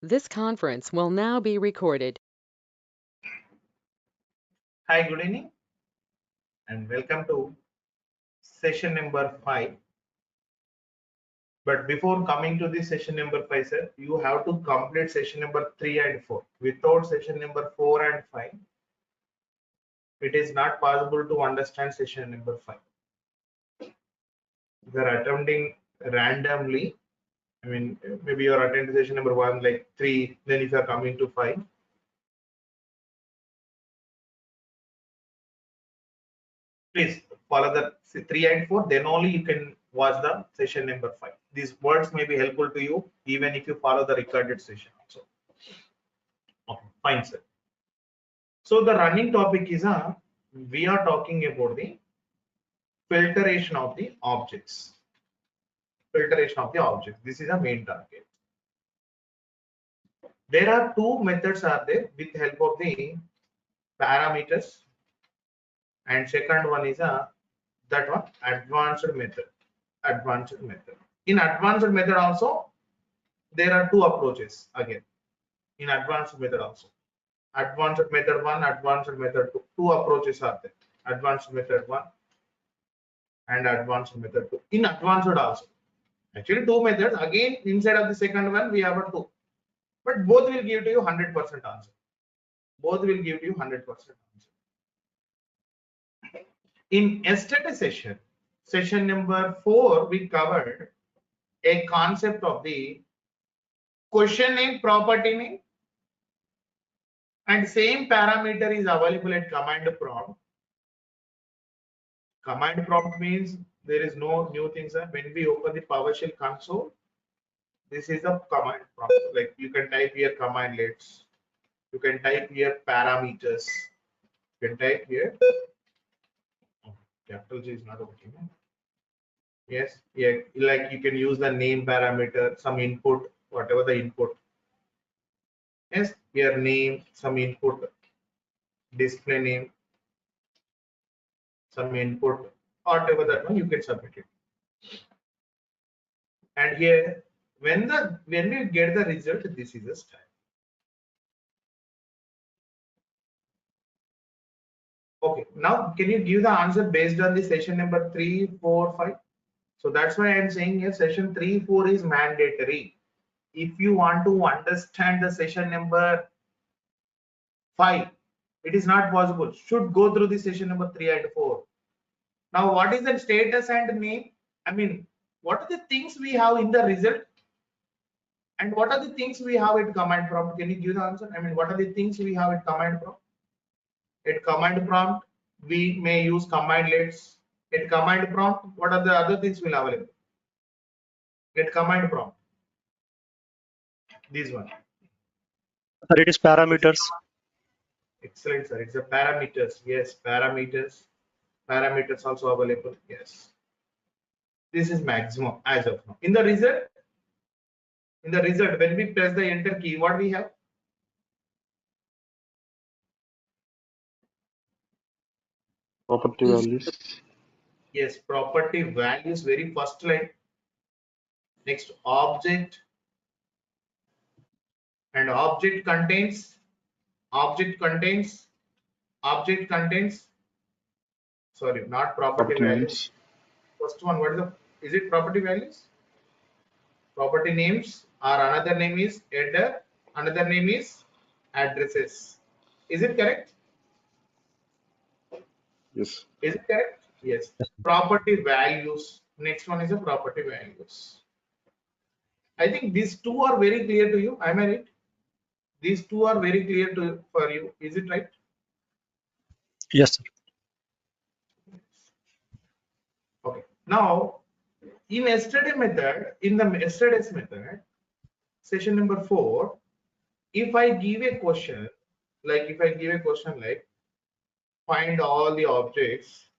This conference will now be recorded. Hi, good evening and welcome to session number 5. But before coming to this session number 5, sir, you have to complete session number 3 and 4. Without session number 4 and 5, it is not possible to understand session number 5. If you are attempting randomly, I mean, maybe you are attending session number 1, like 3, then if you are coming to 5, please follow the 3 and 4, then only you can watch the session number 5. These words may be helpful to you even if you follow the recorded session also. Okay, fine, sir. So the running topic is we are talking about the filtration of the objects. Filtration of the objects. This is a main target. There are two methods are there with help of the parameters, and second one is that one advanced method. Advanced method. In advanced method also there are two approaches again. In advanced method also. Advanced method 1, advanced method 2. Two approaches are there. Advanced method 1 and advanced method 2. In advanced also. Actually, two methods. Again, inside of the second one, we have a 2. But both will give to you 100% answer. Both will give you 100% answer. In yesterday session, session number 4, we covered a concept of the question name, property name, and same parameter is available at command prompt. Command prompt means there is no new things. When we open the PowerShell console, this is a command prompt. Like you can type here commandlets, you can type here parameters, you can type here. Oh, capital G is not working. Yes, yeah, like you can use the name parameter, some input, whatever the input. Yes, here name, some input, display name, some input, whatever that one you can submit it. And here, when we get the result, this is a style. Okay, now can you give the answer based on the session number 3, 4, 5? So that's why I'm saying here session 3, 4 is mandatory. If you want to understand the session number 5, it is not possible. Should go through the session number 3 and 4. Now, what is the status and name? I mean, what are the things we have in the result? And what are the things we have at command prompt? Can you give the answer? I mean, what are the things we have at command prompt? At command prompt, we may use commandlets. At command prompt, what are the other things we'll available? At command prompt, this one. Sir, it is parameters. Excellent, sir. It's a parameters. Yes, parameters. Parameters also available. Yes. This is maximum as of now. In the result, when we press the enter key, what we have? Property values. Yes, property values, very first line. Next, object, and object contains. Sorry, not property values. First one, what is the? Is it property values? Property names, or another name is header, another name is addresses. Is it correct? Yes. Is it correct? Yes. Property values. Next one is a property values. I think these two are very clear to you. Am I right? These two are very clear for you. Is it right? Yes, sir. Okay. Now, in yesterday's method, session number 4, if I give a question, like find all the objects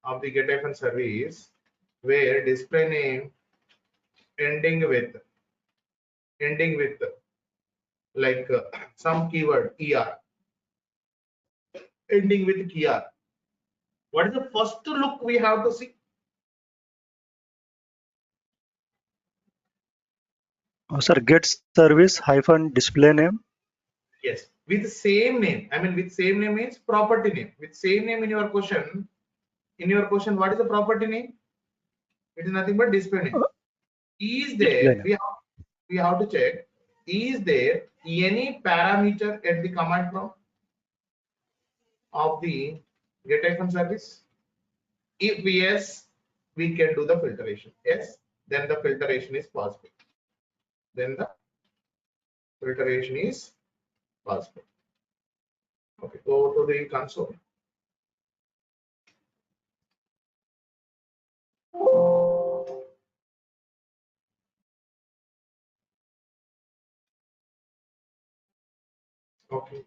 of the get service where display name ending with like some keyword er, ending with er. What is the first look we have to see? Sir, get service hyphen display name. Yes, with same name. I mean, with same name means property name. With same name in your question. In your question, what is the property name? It is nothing but display name. Is Display there? name. We have to check. Is there any parameter at the command prompt of the get service? If yes, we can do the filtration. Yes, then the filtration is possible. Then the filtration is possible. Okay, go to the console. Okay,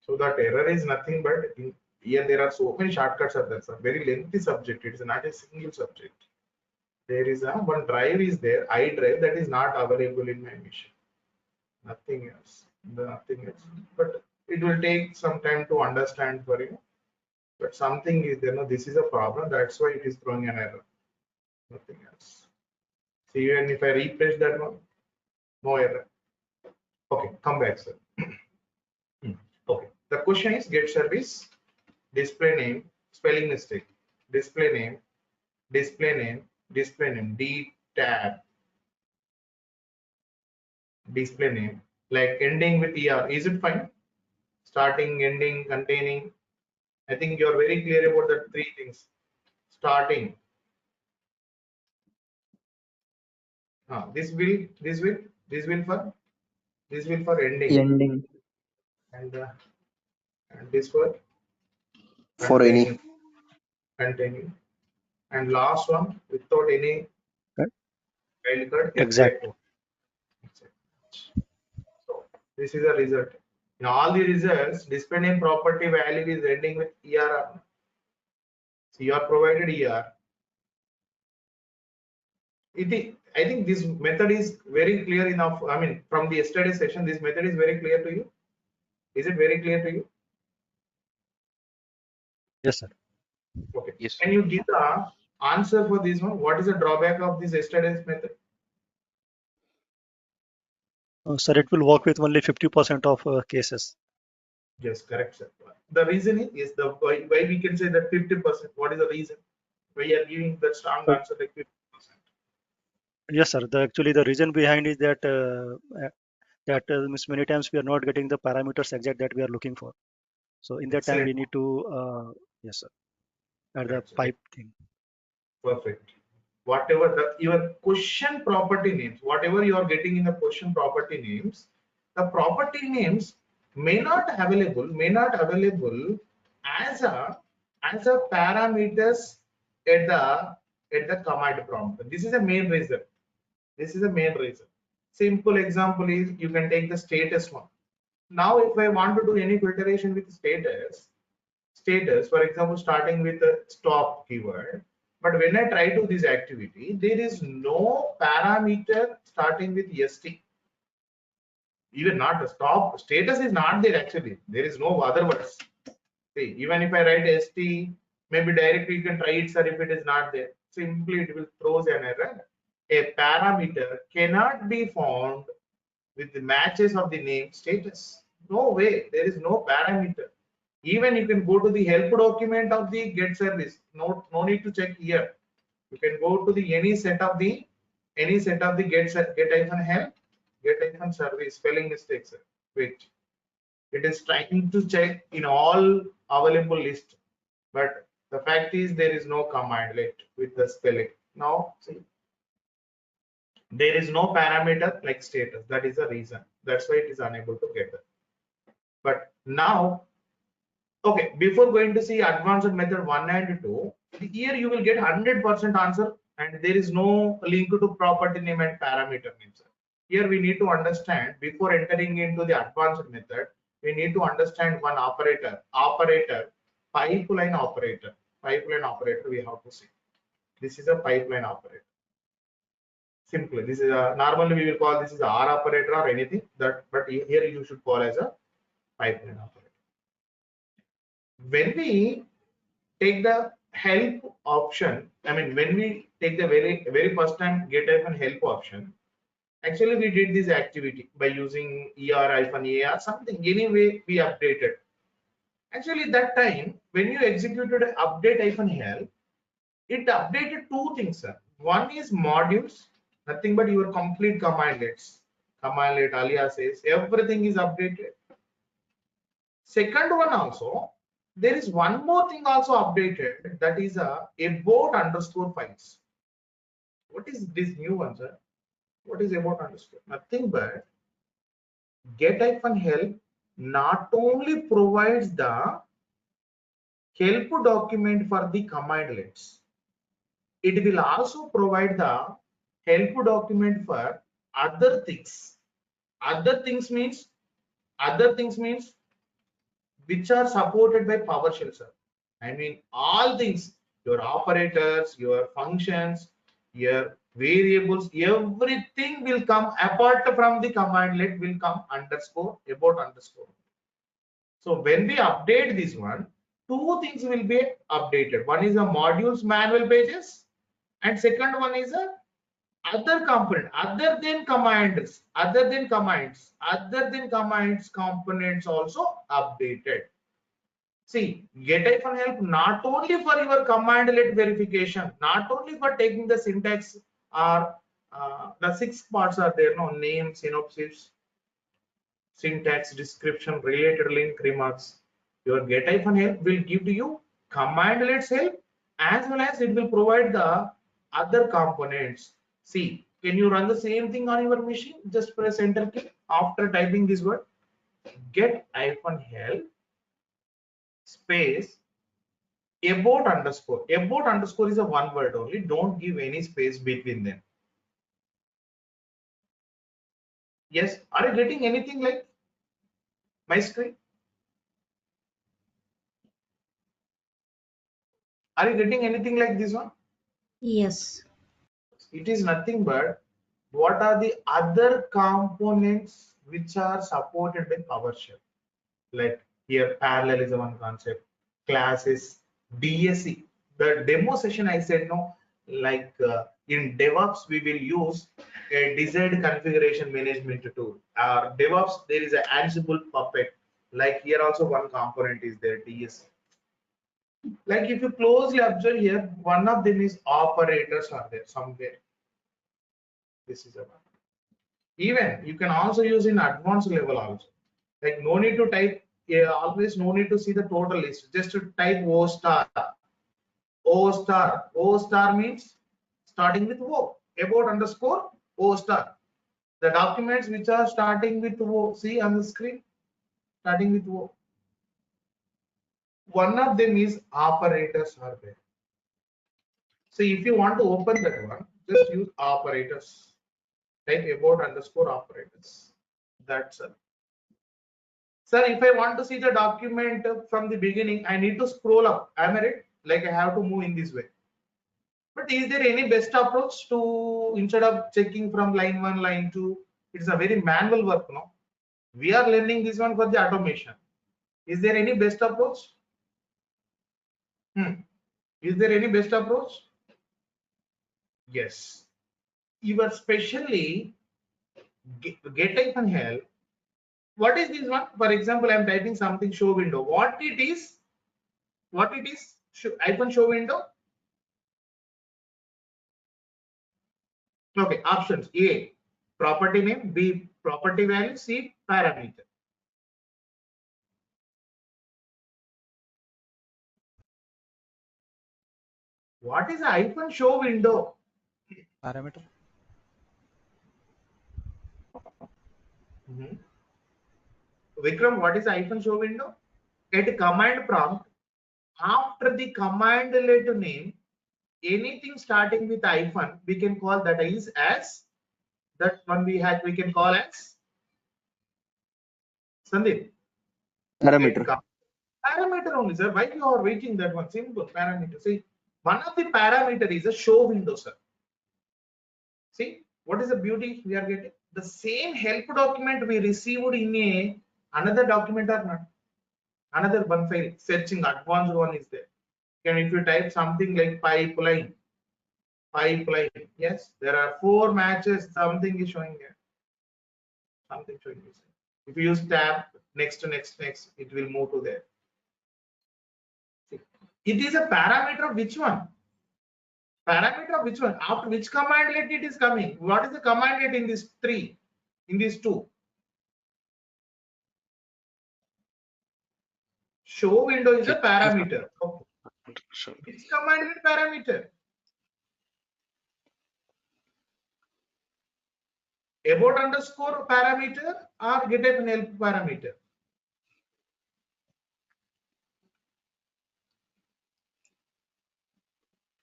so that error is nothing but here there are so many shortcuts are there. It's a very lengthy subject. It is not a single subject. There is a one drive is there, I drive, that is not available in my machine. Nothing else. Nothing else. But it will take some time to understand for you. But something is there. No, this is a problem. That's why it is throwing an error. Nothing else. See, even if I refresh that one, no error. Okay, come back, sir. Okay. The question is get service, display name, spelling mistake, display name, display name, display name, D tab, display name, like ending with ER. Is it fine? Starting, ending, containing. I think you're very clear about the three things. Starting. This will for ending, ending and this for for containing, any. containing, and last one without any Right? wildcard exact Exact. one. Exact. So this is a result. In all the results, display name property value is ending with ER. So you are provided ER. I think this method is very clear enough. I mean, from the yesterday session, this method is very clear to you. Is it very clear to you? Yes, sir. Okay. Yes, Can you give the answer for this one? What is the drawback of this yesterday's method? Sir, it will work with only 50% of cases. Yes, correct, sir. The reason is the why we can say that 50%. What is the reason? Why you are giving that strong Uh, answer like 50%? yes, sir. Actually, the reason behind is that means many times we are not getting the parameters exact that we are looking for. So in that time Excellent. we need to yes, sir, add the Correct, sir. pipe thing. Perfect. Whatever your question property names, whatever you are getting in the question property names, the property names may not available as a parameters at the command prompt. This is the main reason. This is the main reason. Simple example is you can take the status one. Now, if I want to do any filtration with status, for example, starting with the stop keyword, but when I try to this activity, there is no parameter starting with st. Even not a stop status is not there actually. There is no other words. See, even if I write st, maybe directly you can try it, sir. If it is not there, simply it will throws an error. A parameter cannot be found with the matches of the name status. No way, there is no parameter. Even you can go to the help document of the get service. No need to check here. You can go to the any set of the get service spelling mistakes. Wait, it is trying to check in all available list, but the fact is there is no command left with the spelling. Now see, there is no parameter like status. That is the reason. That's why it is unable to get that. But now, okay, before going to see advanced method 1 and 2, here you will get 100% answer and there is no link to property name and parameter names. Here we need to understand before entering into the advanced method, we need to understand one operator, pipeline operator. Pipeline operator we have to see. This is a pipeline operator. Simply, this is a normally we will call this is a R operator or anything that, but here you should call as a pipeline operator. When we take the help option, I mean when we take the very first time get help option, Actually, we did this activity by using er-ar something. Anyway, we updated. Actually, that time when you executed update-help, it updated two things, sir. One is modules, nothing but your complete commandlets, commandlet, aliases, everything is updated. Second one also, there is one more thing also updated, that is about underscore files. What is this new one, sir? What is about underscore? Nothing but get-help not only provides the help document for the commandlets, it will also provide the help document for other things. Other things means which are supported by PowerShell, sir. I mean all things, your operators, your functions, your variables, everything will come apart from the commandlet will come underscore about underscore. So when we update this one, two things will be updated. One is a modules manual pages, and second one is a other component other than commands components also updated. See, get-help not only for your commandlet verification, not only for taking the syntax or the 6 parts are there, no name, synopsis, syntax, description, related link, remarks. Your get-help will give to you commandlets help, as well as it will provide the other components. See, can you run the same thing on your machine? Just press enter key after typing this word get-help space about underscore. About underscore is a one word only. Don't give any space between them. Yes, are you getting anything like my screen? Are you getting anything like this one? Yes. It is nothing but what are the other components which are supported by PowerShell. Like here, parallel is one concept, classes, DSE. The demo session I said no, like in DevOps we will use a desired configuration management tool. DevOps there is an Ansible Puppet. Like here also one component is there, DSE. Like if you closely observe here, one of them is operators are there somewhere. This is a one. Even you can also use in advanced level also. Like no need to type, always no need to see the total list. Just to type O star. O star. O star means starting with O. About underscore O star. The documents which are starting with O, see on the screen, starting with O. One of them is operators are there. So if you want to open that one, just use operators. Type about underscore operators. That's it. Sir, if I want to see the document from the beginning, I need to scroll up. Am I right? Like I have to move in this way. But is there any best approach to, instead of checking from line 1, line 2, it's a very manual work, no? We are learning this one for the automation. Is there any best approach? Is there any best approach? Yes. You are specially get-help. What is this one? For example, I am typing something show window. What it is? Show window. Okay, options. A, property name. B, property value. C, parameter. What is show window? Parameter. Vikram, what is show window? At command prompt, after the commandlet name, anything starting with hyphen, we can call that is as, that one we can call as Sandeep. Parameter. Parameter only, sir. Why you are waiting that one? Simple parameter. See, one of the parameter is a show window, sir. See, what is the beauty we are getting? The same help document we received in another document or not? Another one file, searching advanced one is there. And if you type something like pipeline, yes, there are 4 matches, something is showing here. something showing this. If you use tab next to next, it will move to there. It is a parameter of which one? Parameter of which one? After which commandlet it is coming? What is the commandlet in this three? In these two? Show window is a parameter. Okay. Which commandlet parameter? About underscore parameter or getIF and help parameter?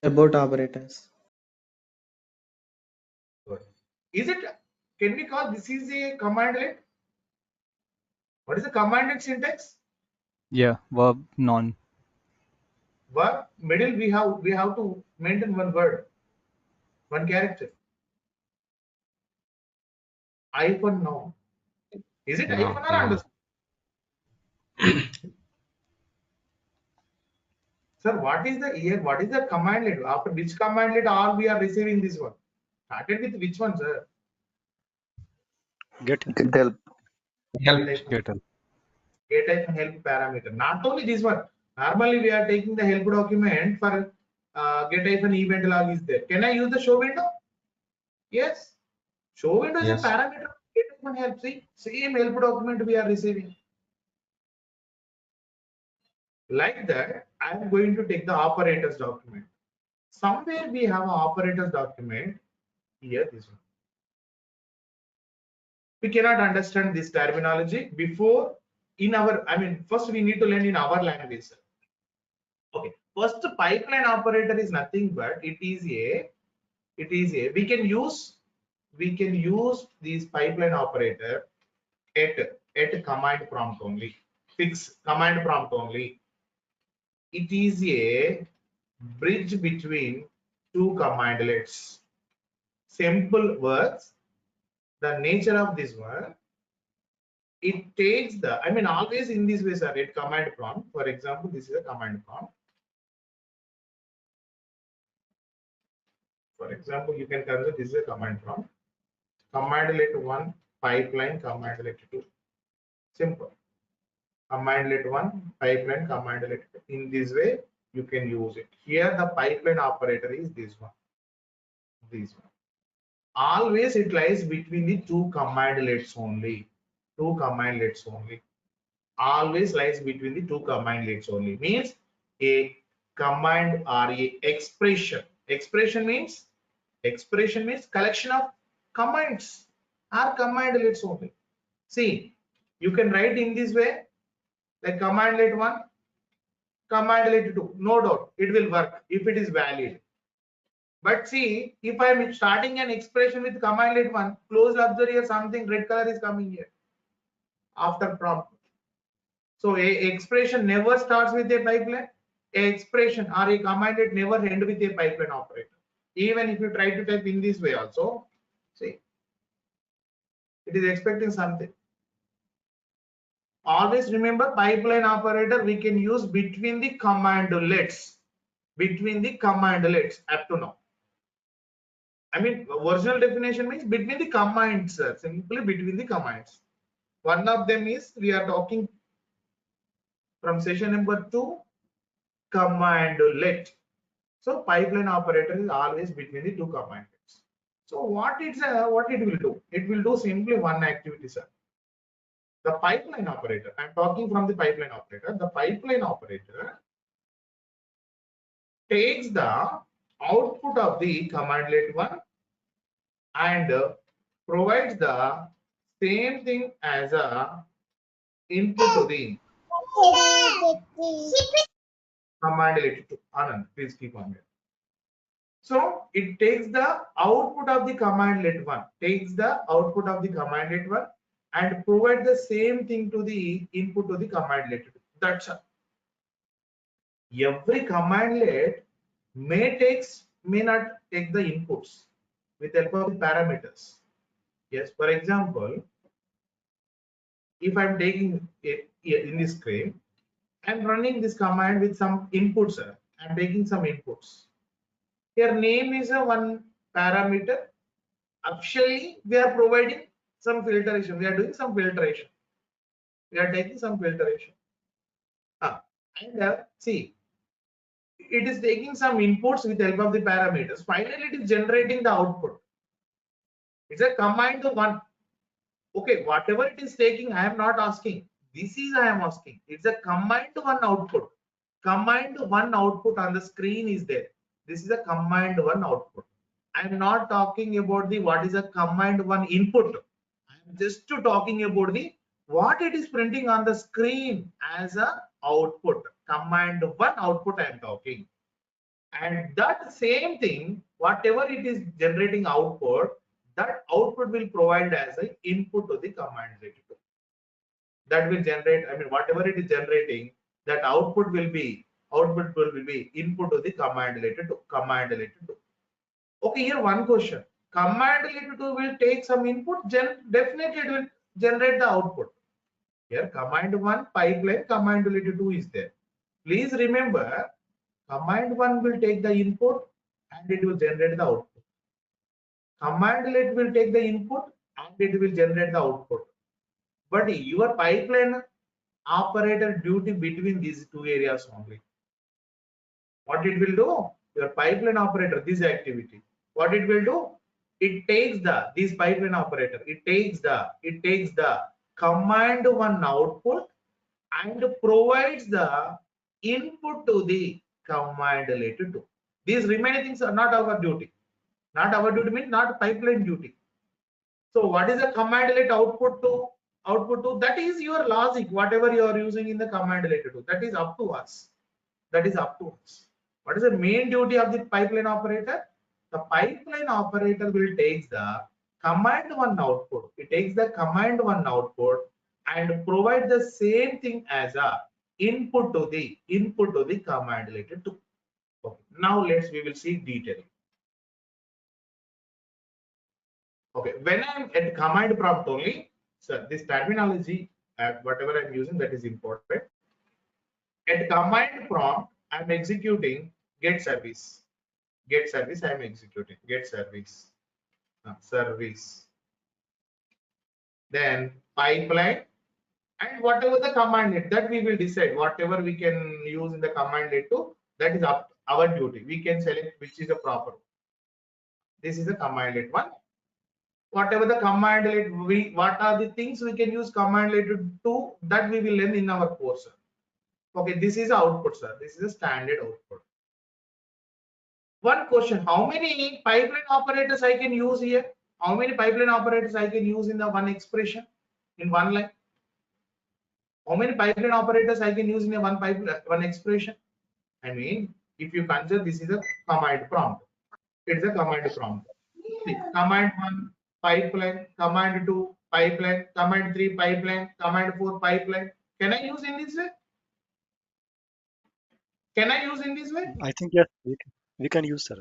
About operators. Is it? Can we call this is a commandlet? What is the commandlet syntax? Yeah, verb non. Verb middle we have to maintain one word, one character. Hyphen noun. Is it hyphen or underscore? Sir, what is the here? What is the commandlet? After which commandlet all we are receiving this one? Started with which one, sir? Get Help. Get help. getIF and help parameter. Not only this one. Normally we are taking the help document for getIF and event log is there. Can I use the show window? Yes. Show window is a parameter. getIF and help. See, same help document we are receiving. Like that, I am going to take the operators document. Somewhere we have an operators document. Here, this one. We cannot understand this terminology before in our, first we need to learn in our language. Okay, first pipeline operator is nothing but we can use this pipeline operator at command prompt only, fix command prompt only. It is a bridge between two commandlets. Simple words. The nature of this one, it takes the, always in this way, sir, at command prompt. For example, this is a command prompt. For example, you can consider this is a command prompt. Commandlet 1, pipeline, commandlet 2. Simple. Commandlet 1, pipeline, commandlet 2. In this way, you can use it. Here, the pipeline operator is this one. This one. Always it lies between the two commandlets only. Two commandlets only. Always lies between the two commandlets only. Means a command or a expression. Expression means collection of commands or commandlets only. See, you can write in this way, like commandlet 1, commandlet 2. No doubt, it will work if it is valid. But see, if I am starting an expression with commandlet 1, close observe here, something red color is coming here after prompt. So a expression never starts with a pipeline. A expression or a commandlet never end with a pipeline operator. Even if you try to type in this way also, see, it is expecting something. Always remember, pipeline operator we can use between the commandlets. Between the commandlets up to now. Original definition means between the commands, simply between the commands. One of them is we are talking from session number 2, commandlet. So pipeline operator is always between the two commandlets. So what it will do? It will do simply one activity, sir. The pipeline operator. I am talking from the pipeline operator. The pipeline operator takes the output of the commandlet 1 and provides the same thing as a input to the commandlet 2. Anand, please keep on here. So it takes the output of the commandlet 1, and provide the same thing to the input to the commandlet 2. That's all. Every commandlet may not take the inputs with help of the parameters. Yes, for example, if I'm taking it in this screen, I'm running this command with some inputs. I'm taking some inputs. Here name is a one parameter. Officially, we are providing some filtration. We are doing some filtration. We are taking some filtration. And see, it is taking some inputs with the help of the parameters. Finally, it is generating the output. It's a combined one. Okay, whatever it is taking, I am not asking. This is I am asking. It's a combined one output. Combined one output on the screen is there. This is a combined one output. I am not talking about the what is a combined one input. I am just talking about the what it is printing on the screen as a output. Combined one output I am talking. And that same thing, whatever it is generating output, that output will provide as an input to the command related to. That will generate, I mean, whatever it is generating, that output will be input to the command related to. Okay, here one question. Command related to will take some input, definitely it will generate the output. Here command one pipeline, command related to is there. Please remember, command one will take the input and it will generate the output. Command let will take the input and it will generate the output. But your pipeline operator duty between these two areas only. What it will do? Your pipeline operator, this activity. What it will do? It takes this pipeline operator. It takes the command one output and provides the input to the command related to. These remaining things are not our duty. Not our duty means not pipeline duty. So what is the command let output to? Output to, that is your logic, whatever you are using in the command related to. That is up to us. That is up to us. What is the main duty of the pipeline operator? The pipeline operator will take the command one output. It takes the command one output and provide the same thing as a input to the command related to. Okay. Now we will see detailing. Okay, when I'm at command prompt only, so this terminology, whatever I'm using, that is important. At command prompt, I'm executing get service. Get service, I'm executing get service. Service. Then pipeline, and whatever the command let, that we will decide. Whatever we can use in the command let to, that is up our duty. We can select which is the proper. This is the command let one. Whatever the command let, what are the things we can use command let to, that we will learn in our course. Okay, this is output, sir. This is a standard output. One question: how many pipeline operators I can use here? How many pipeline operators I can use in the one expression, in one line? How many pipeline operators I can use in a one expression? I mean, if you consider this is a command prompt, it's a command prompt. See, command one pipeline, command two pipeline, command three pipeline, command four pipeline. Can I use in this way? Can I use in this way? I think yes, we can use, sir.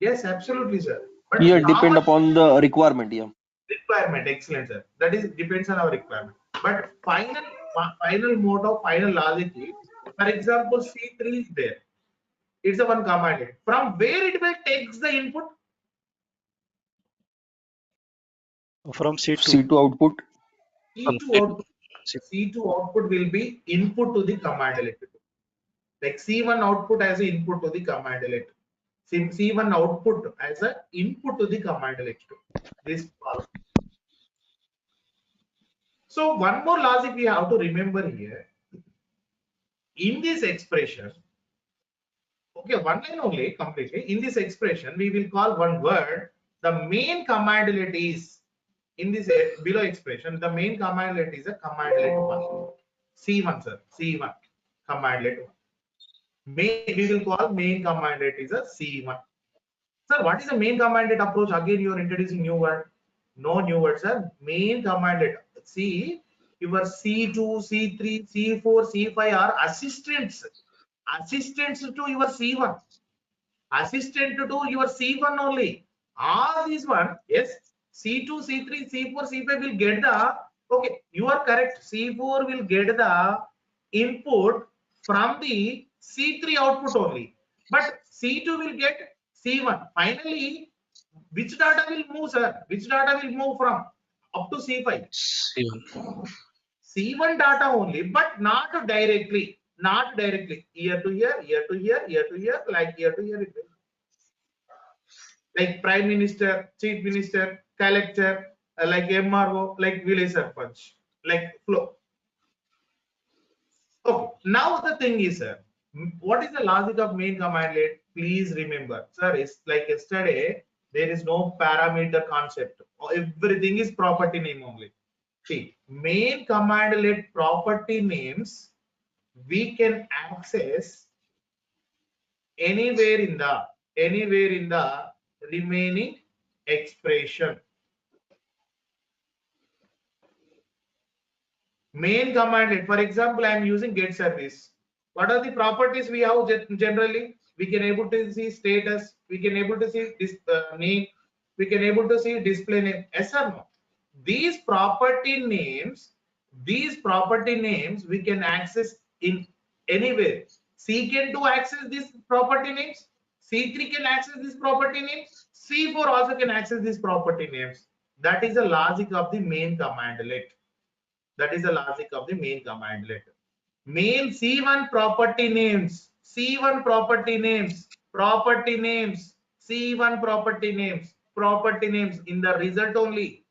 Yes, absolutely, sir. But here depend upon the requirement. Yeah. Requirement, excellent, sir. That is depends on our requirement. But final mode of final logic is, for example, C3 is there. It's a one command. From where it will takes the input? From C2. C2 output. C2 output will be input to the command element. Like C1 output as an input to the command element. C1 output as an input to the command element. This follows. So one more logic we have to remember here. In this expression, okay, one line only completely. In this expression, we will call one word. The main command let is in this below expression. The main command let is a command let one. C1, sir. C1 command let one. We will call main command let is a C1. Sir, what is the main command let approach? Again, you are introducing new word. No new word, sir. Main command let. See, your C2, C3, C4, C5 are assistants. Assistants to your C1. Assistant to your C1 only. All these one, yes, C2, C3, C4, C5 will get the, okay, you are correct. C4 will get the input from the C3 output only. But C2 will get C1. Finally, which data will move, sir? Which data will move from? up to C5. C1. C1 data only, but not directly. Not directly. Year to year, year to year, year to year, like year to year. It will. Like Prime Minister, Chief Minister, Collector, like MRO, like Village Sarpanch, like flow. Okay. Now the thing is, sir, what is the logic of main command let? Please remember, sir, it's like yesterday, there is no parameter concept. Everything is property name only. See, main command let property names we can access anywhere in the remaining expression. Main command let, for example, I am using get service. What are the properties we have generally? We can able to see status, we can able to see this name, we can able to see display name. Yes or no? These property names we can access in anywhere. C can do access these property names, C3 can access this property names, C4 also can access these property names. That is the logic of the main command let. That is the logic of the main command let. Main C1 property names, C1 property names, property names, C1 property names in the result only.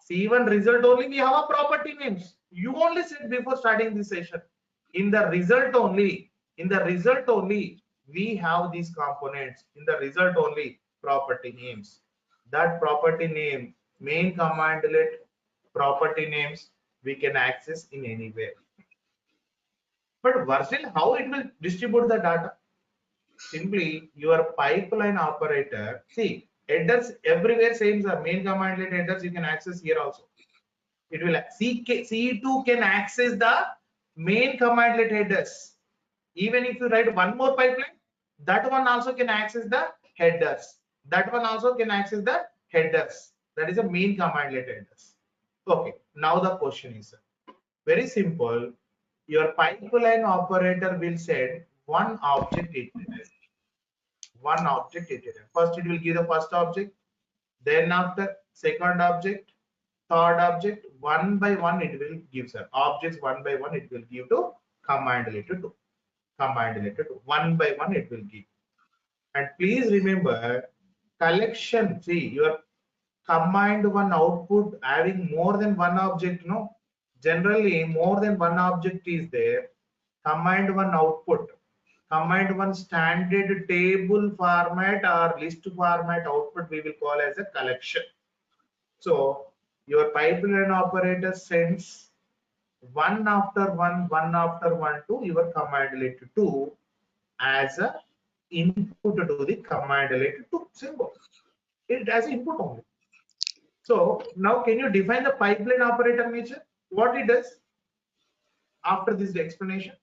C1 result only we have a property names. You only said before starting this session. In the result only, we have these components. In the result only, property names. That property name, main command let property names we can access in anywhere. But version, how it will distribute the data? Simply your pipeline operator. See, headers everywhere same, sir. Main command let headers you can access here also. It will C2 can access the main command let headers. Even if you write one more pipeline, that one also can access the headers. That one also can access the headers. That is a main command let headers. Okay, now the question is very simple. Your pipeline operator will send one object iterator. One object iterator. First it will give the first object, then after second object, third object, one by one it will give, sir. Objects one by one it will give to command letter 2. Command letter 2. One by one it will give. And please remember, collection, see your command one output having more than one object, no? Generally more than one object is there. Command one output, command one standard table format or list format output we will call as a collection. So your pipeline operator sends one after one to your command letter 2 as a input to the command letter 2 symbol. It as input only. So now can you define the pipeline operator nature? What it does after this explanation?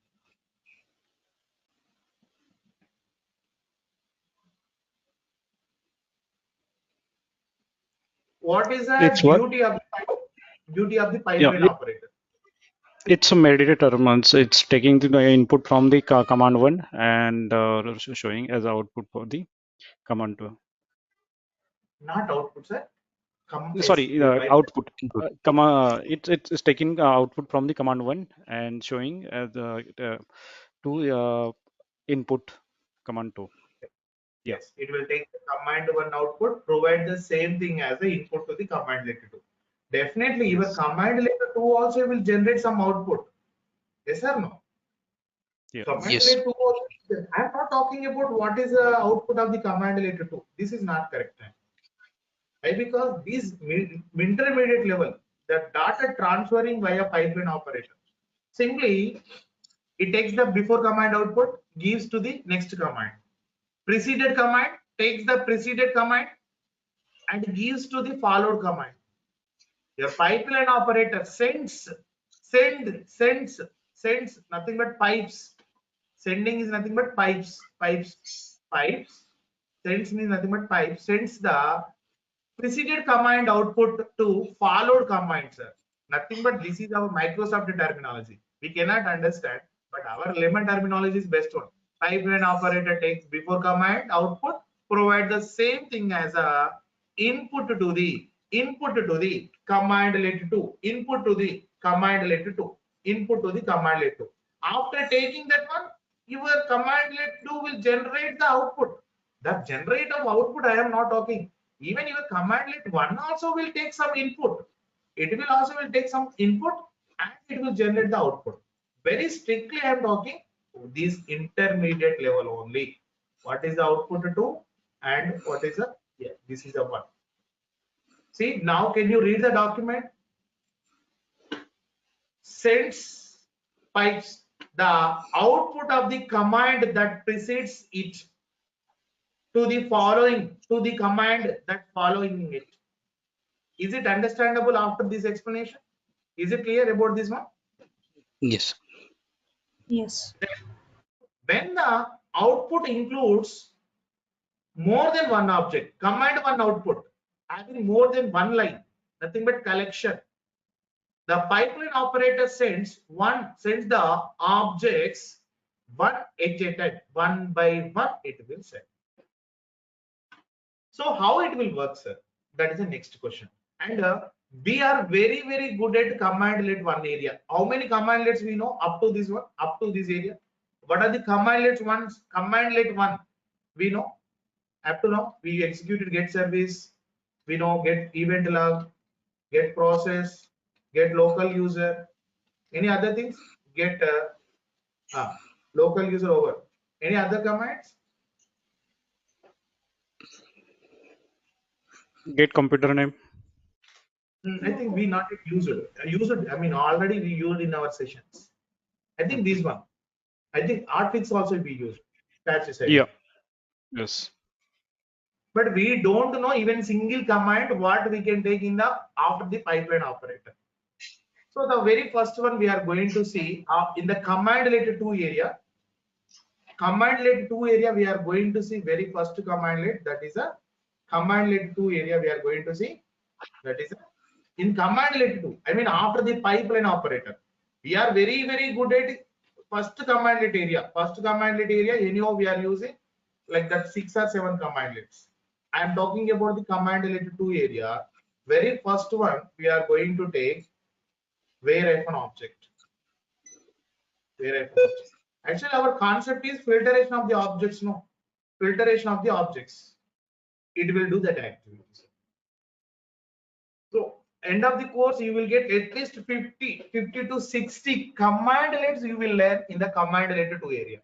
What is the It's what? duty of the pipeline operator? It's a metadata terminals. It's taking the input from the command one and showing as output for the command two. Not output, sir. Sorry, output. It's taking output from the command one and showing as to input command two. Yes, it will take the command one output, provide the same thing as the input to the command letter 2. Definitely, your command letter 2 also will generate some output. Yes or no? Yeah. Command Yes. letter 2 also. I am not talking about what is the output of the command letter 2. This is not correct. Why? Because these intermediate level, the data transferring via pipeline operator. Simply, it takes the before command output, gives to the next command. Preceded command takes the preceded command and gives to the followed command. Your pipeline operator sends nothing but pipes. Sending is nothing but pipes. Sends means nothing but pipes. Sends the preceded command output to followed command, sir. Nothing but this is our Microsoft terminology. We cannot understand, but our layman terminology is best one. Pipeline operator takes before command output, provide the same thing as a input to the input to the command let 2, input to the command let 2, input to the command let 2. After taking that one, your command let 2 will generate the output. The generate of output I am not talking. Even your command let 1 also will take some input. It will also take some input and it will generate the output. Very strictly I am talking this intermediate level only. What is the output to and what is the, yeah, this is the one. See, now can you read the document? Sends pipes the output of the command that precedes it to the following, to the command that following it. Is it understandable after this explanation? Is it clear about this one? Yes. Yes. When the output includes more than one object, command one output having more than one line, nothing but collection, the pipeline operator sends the objects one at a time, one by one it will send. So how it will work, sir? That is the next question. And we are very, very good at command let one area. How many command lets we know up to this one, up to this area? What are the command lets ones? Command let one, we know. Up to now, we executed get service, we know get event log, get process, get local user. Any other things? Get local user over. Any other commands? Get computer name. I think we not yet used it. I mean, already we used in our sessions. I think this one. I think artfix also we used. Patches. Yeah. Yes. But we don't know even single command what we can take in the after the pipeline operator. So the very first one we are going to see in the command let 2 area. Command let 2 area we are going to see very first command let, that is a command let 2 area we are going to see, that is a, in command let 2, I mean after the pipeline operator, we are very, very good at first command let area. First command let area anyhow we are using like that 6 or 7 command lets. I am talking about the command let 2 area. Very first one we are going to take where object. Where object. Actually, our concept is filtration of the objects. No, filtration of the objects. It will do that activities. So, end of the course, you will get at least 50 to 60 command lets you will learn in the command let 2 area.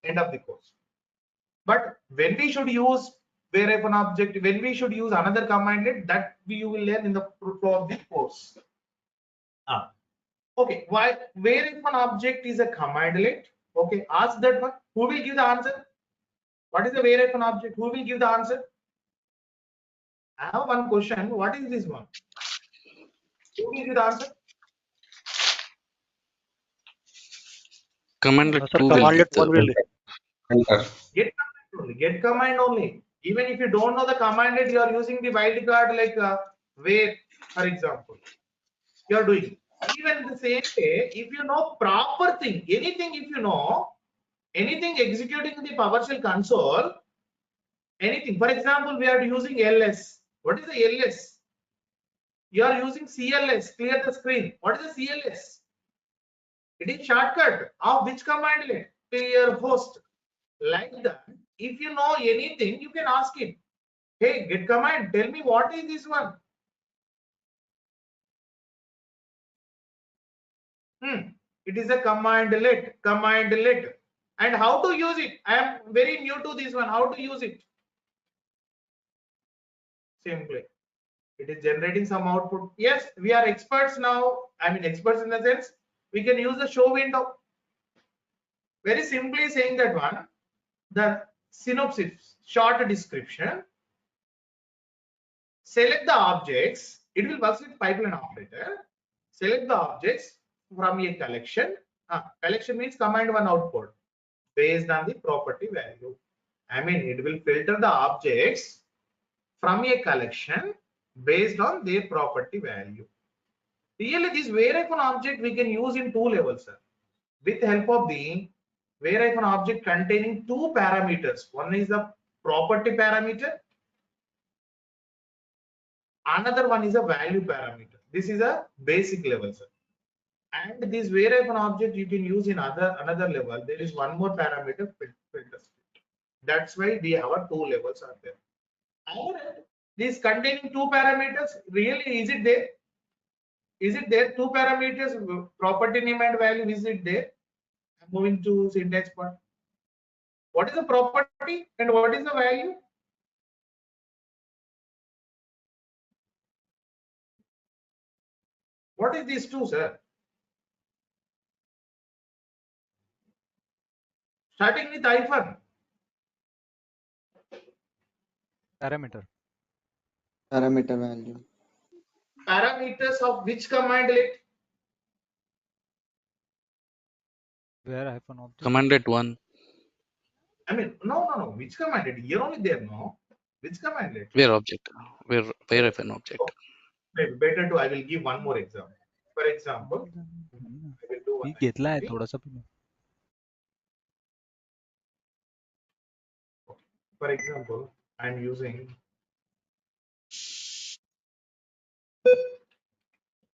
End of the course. But when we should use where object, when we should use another command let, that you will learn in the flow of the course. Okay, why where if an object is a command let? Okay, ask that one. Who will give the answer? What is the where if an object? Who will give the answer? I have one question. What is this one? Who will give the answer? Command let Sir, 2 will command give let 1 will. Get command only. Get command only. Even if you don't know the command let, you are using the wildcard like where, for example, you are doing. Even the same way, if you know proper thing, anything if you know, anything executing in the PowerShell console, anything. For example, we are using LS. What is the LS? You are using CLS. Clear the screen. What is the CLS? It is shortcut of which command let? Clear host. Like that. If you know anything, you can ask it. Hey, get command. Tell me what is this one? It is a command let. Command let. And how to use it? I am very new to this one. How to use it? Simply. It is generating some output. Yes, we are experts now. I mean, experts in the sense we can use the show window. Very simply saying that one, the synopsis, short description. Select the objects. It will work with pipeline operator. Select the objects from a collection. Collection means command one output based on the property value. I mean, it will filter the objects from a collection based on their property value. Really, this where object we can use in 2 levels, sir. With help of the where object containing 2 parameters. One is the property parameter. Another one is a value parameter. This is a basic level, sir. And this where an object you can use in another level. There is one more parameter, filter state. That's why we have two levels are there. And this containing two parameters, really is it there? Is it there? Two parameters, property name and value, is it there? I'm moving to syntax part. What is the property and what is the value? What is these two, sir? Starting with hyphen. Parameter. Parameter value. Parameters of which commandlet? Where hyphen object. Commandlet 1. I mean, no. Which commandlet? Here only there, no. Which commandlet? Where object? Where hyphen object? Oh, maybe better to. I will give one more example. For example, I will do one. घेतला आहे थोडासा. For example, I am using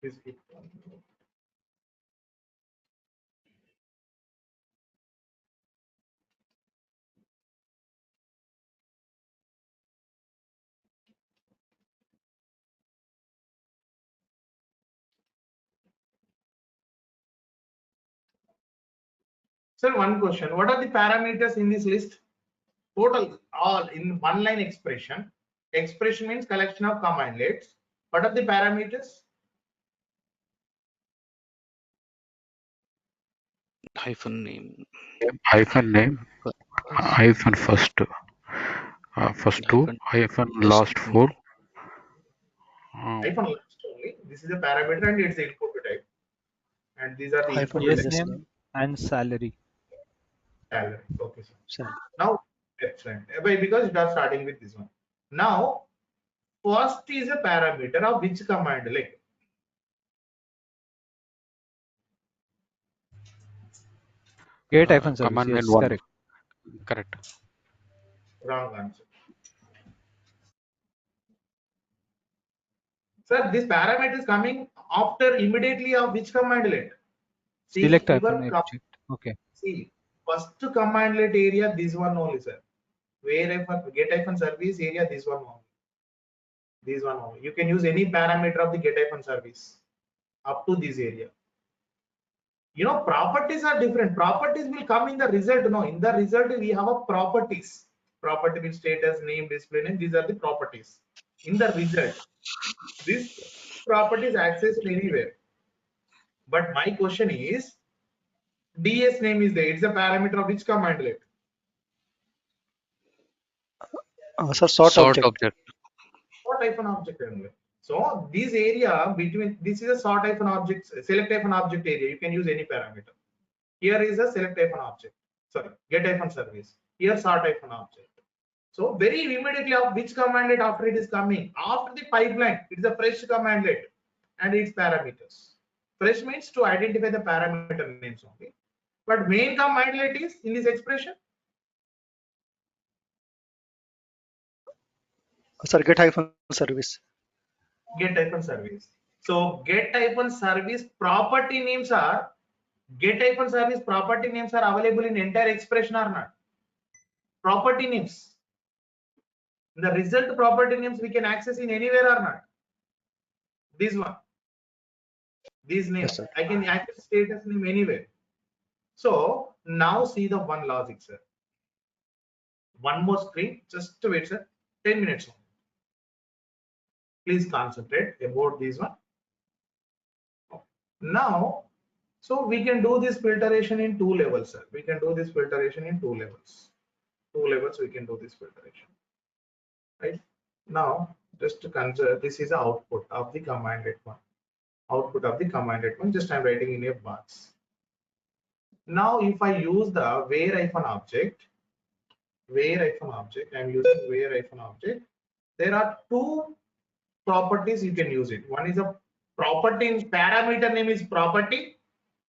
this. Sir, one question. What are the parameters in this list? Total, all in one line expression. Expression means collection of commandlets. What are the parameters? Hyphen name. Hyphen name, hyphen first two, hyphen last four. Hyphen last only. This is the parameter and it's the input type. And these are the Hyphen input Yes types. name and salary. Salary. Okay, sir. Salary. Now, excellent. Because it are starting with this one. Now, first is a parameter of which command? Like Get hyphen service. Command Yes, line 1. correct. Correct. wrong answer. Sir, this parameter is coming after immediately of which commandlet? See, Select your hyphen object. Okay. see, first commandlet area, this one only, sir. Wherever get hyphen service area, this one only. This one only. You can use any parameter of the get hyphen service up to this area. You know, properties are different. Properties will come in the result. No, in the result we have a properties. Property means status, name, display name. These are the properties. In the result, this property is accessed anywhere. But my question is, DS name is there. It's a parameter of which commandlet? Sir, sort object. Sort hyphen object only. So this area between this is a sort hyphen object, select hyphen object area. You can use any parameter. Here is a select hyphen object. Sorry, get hyphen service. Here sort hyphen object. So very immediately of which commandlet after it is coming? After the pipeline, it is a fresh commandlet and its parameters. Fresh means to identify the parameter names only. But main commandlet is in this expression. Sir, get hyphen service. Get hyphen service. So get hyphen service property names are available in entire expression or not? Property names. The result property names we can access in anywhere or not? This one. These names. Yes, I can access status name anywhere. So now see the one logic, sir. One more screen. Just wait, sir. 10 minutes. Please concentrate about this one. Now, so we can do this filtration in two levels, sir. We can do this filtration in two levels. Two levels we can do this filtration. Right? Now, just to consider, this is the output of the commandlet one. Output of the commandlet one. Just I'm writing in a box. Now, if I use the where hyphen object, I'm using where hyphen object. There are two properties you can use it. One is a property parameter name is property.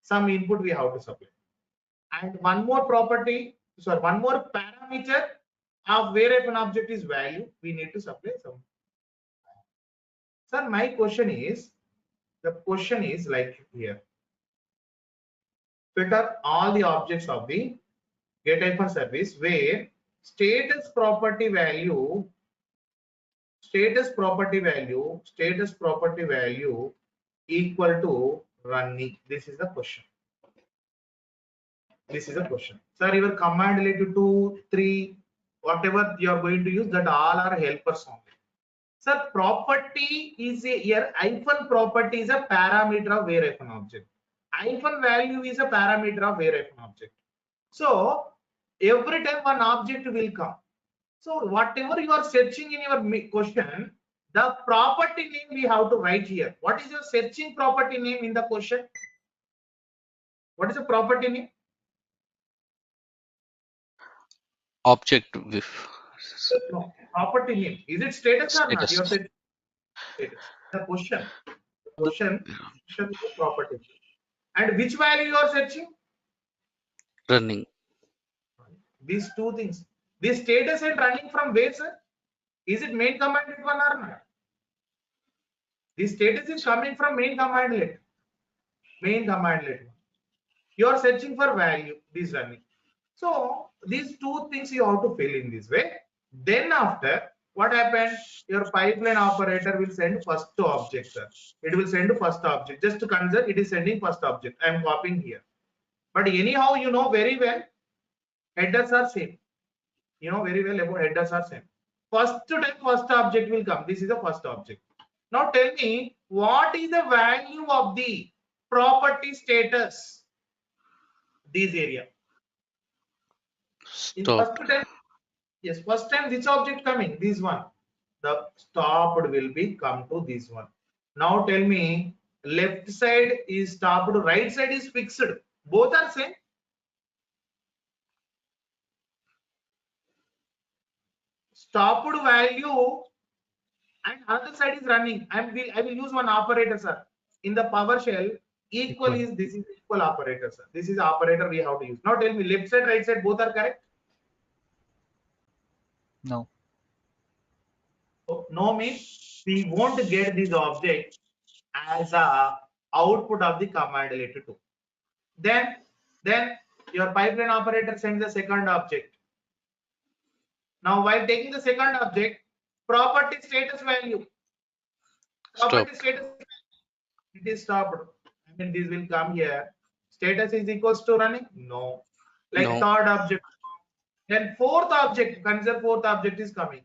Some input we have to supply. And one more property, sorry, one more parameter of where hyphen object is value. We need to supply some. Sir, my question is, the question is like here. Filter all the objects of the get-service where status property value equal to running. This is the question. Sir, your command related to 3, whatever you are going to use, that all are helpers only. Sir, property is here, hyphen property is a parameter of where hyphen object. Hyphen value is a parameter of where hyphen object. So every time one object will come. So whatever you are searching in your question, the property name we have to write here. What is your searching property name in the question? What is the property name? Object with No, property name. Is it status or not? status. You are searching status. The question is the property. And which value you are searching? Running. These two things. This status and running from where, sir? Is it main commandlet one or not? This status is coming from main commandlet. Main commandlet. You are searching for value. This running. So these two things you have to fill in this way. Then after, what happens? Your pipeline operator will send first object, sir. It will send first object. Just to consider, it is sending first object. I am copying here. But anyhow, you know very well, headers are same. You know very well about headers are same. First object will come. This is the first object. Now tell me, what is the value of the property status? This area. In Stop. first time, yes, first time which object coming? This one. The stopped will be come to this one. Now tell me, left side is stopped, right side is fixed. Both are same. Stopped value and other side is running. I will use one operator, sir. In the PowerShell, equal is this is equal operator, sir. This is operator we have to use. Now tell me, left side, right side, both are correct? No. So, no means we won't get this object as a output of the command related to. Then your pipeline operator sends the second object. Now while taking the second object, property status value. Property status, it is stopped. I mean, this will come here. Status is equals to running? No. Like No. third object. Then fourth object, consider fourth object is coming.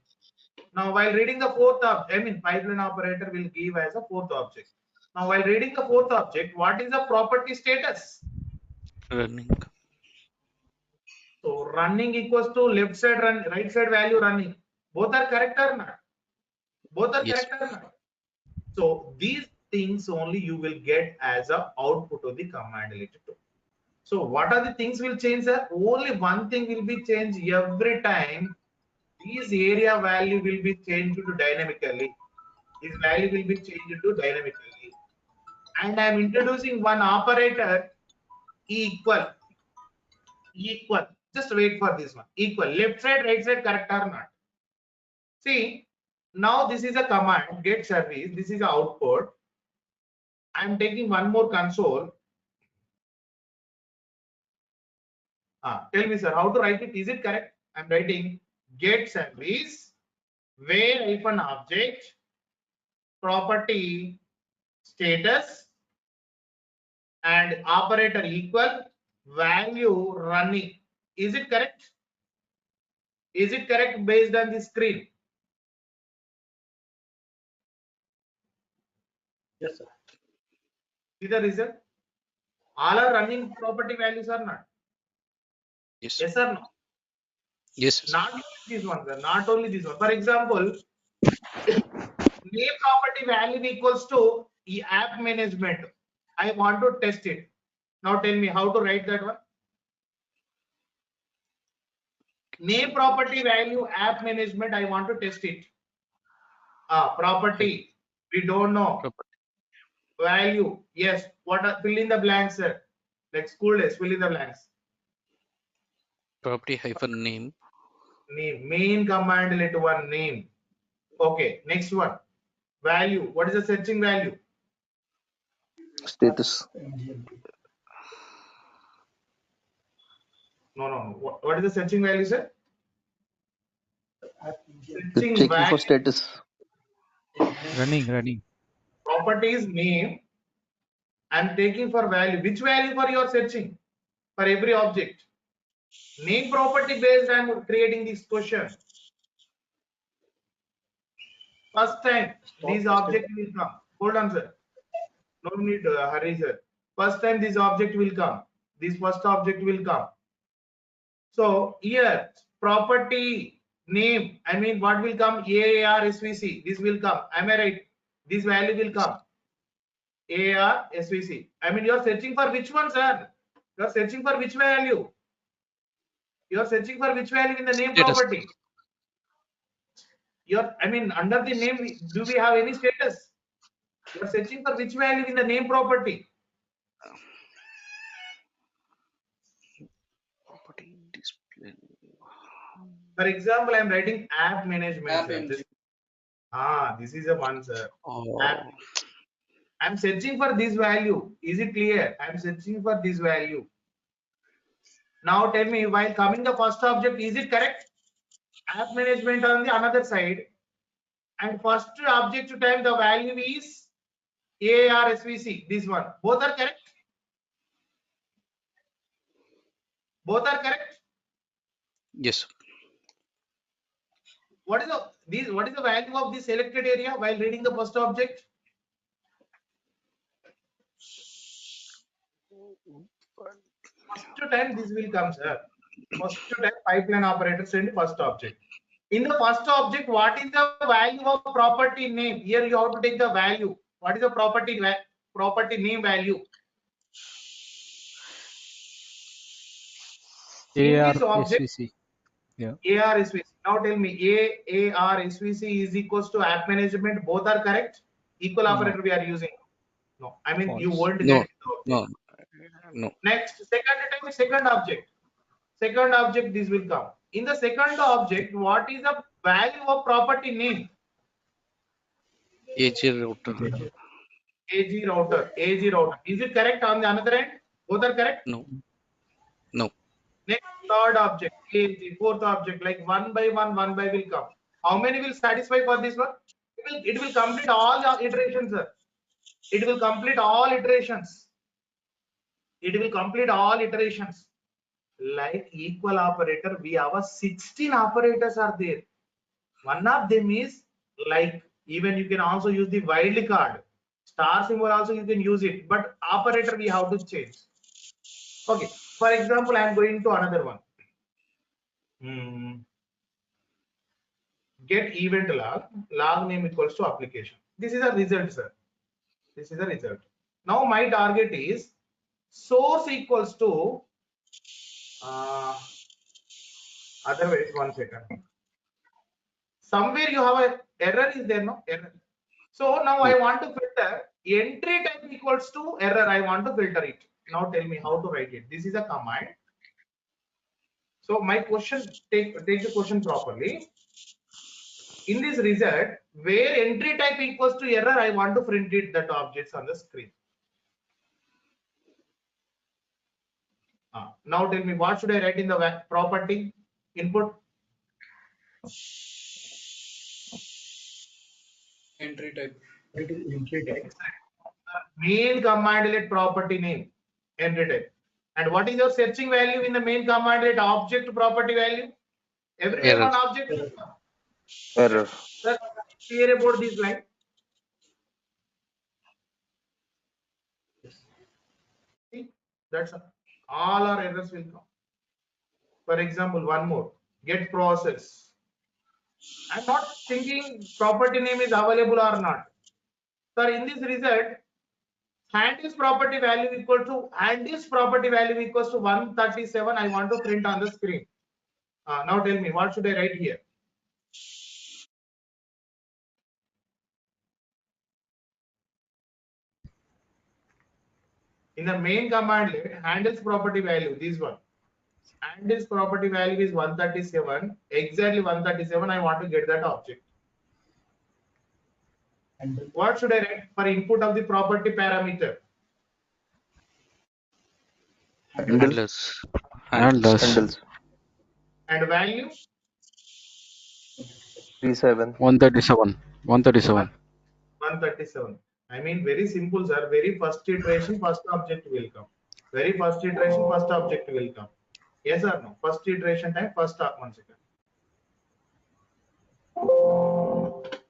Now while reading the fourth object, I mean pipeline operator will give as a fourth object. Now while reading the fourth object, what is the property status? Running. So running equals to left side run, right side value running. Both are correct or not? Both are Yes. correct or not? So these things only you will get as a output of the command related to. So what are the things will change, sir? Only one thing will be changed every time. This area value will be changed to dynamically. This value will be changed to dynamically. And I am introducing one operator equal. Just wait for this one. Equal. Left side, right side, correct or not? See, now this is a command, get service. This is the output. I am taking one more console. Tell me, sir, how to write it? Is it correct? I am writing get service where hyphen object property status and operator equal value running. Is it correct? Is it correct based on the screen? Yes, sir. See the result? All are running property values or not? Yes. Yes or no? Yes. Not only this one, sir. Not only this one. For example, name property value equals to app management. I want to test it. Now tell me how to write that one. Name property value app management. I want to test it. Property. We don't know. Value. Yes. What are, fill in the blanks, sir. Like school days, fill in the blanks. Property hyphen name. Name. Main command let one name. Okay. Next one. value. What is the searching value? Status. No. What is the searching value, sir? Searching Checking value. for status. Running. Properties name. I'm taking for value. Which value for you are searching? For every object. Name property based I'm creating this question. First time this object will come. Hold on, sir. No need hurry, sir. First time this object will come. This first object will come. So here property name. I mean, what will come? AAR SVC. This will come. Am I right? This value will come. AAR SVC. I mean, you are searching for which one, sir? You are searching for which value? You are searching for which value in the name Status. property? I mean, under the name, do we have any status? You are searching for which value in the name property? Property display. For example, I am writing app management. This is a one, sir. Oh, I am searching for this value. Is it clear? I am searching for this value. Now tell me, while coming the first object, is it correct? App management on the another side, and first object time the value is AAR SVC. This one. Both are correct. Both are correct. yes. What is the value of this selected area while reading the first object? First time this will come, sir. First time pipeline operator send first object. In the first object, what is the value of property name? Here you have to take the value. What is the property name value? In AR this object, SVC. Yeah. AR SVC. Now tell me, AR SVC is equals to app management. Both are correct. Equal operator we are using. No, I mean you False. won't No. get No. Next, second object. Second object, this will come. In the second object, what is the value of property name? AG router. AG router. Is it correct on the another end? Both are correct? No. Next, third object, AG, fourth object, like one by one will come. How many will satisfy for this one? It will complete all the iterations, sir. It will complete all iterations. Like equal operator, we have 16 operators are there. One of them is like, even you can also use the wildcard. Star symbol also you can use it, but operator we have to change. Okay, for example, I am going to another one. Get event log name equals to application. This is a result, sir. This is a result. Now my target is source equals to otherwise, one second. Somewhere you have a error is there, no error. So now I want to filter entry type equals to error. I want to filter it. Now tell me how to write it. This is a command. So my question, take the question properly. In this result, where entry type equals to error, I want to print it that objects on the screen. Now tell me, what should I write in the property input? Entry type. Main command let property name entry type. And what is your searching value in the main command let object property value? Everywhere one object will come. Error. Sir, clear about this line. See, that's all our errors will come. For example, one more, get process. I'm not thinking property name is available or not. Sir, in this result, handles property value equal to 137. I want to print on the screen. Now tell me, what should I write here? In the main command, handles property value, this one. Handles property value is 137. Exactly 137. I want to get that object. What should I write for input of the property parameter? Handlers. Handlers. Handles. And value? 37. 137. 137. 137. I mean, very simple, sir. Very first iteration, first object will come. Very first iteration, first object will come. Yes or no? First iteration time, first one second.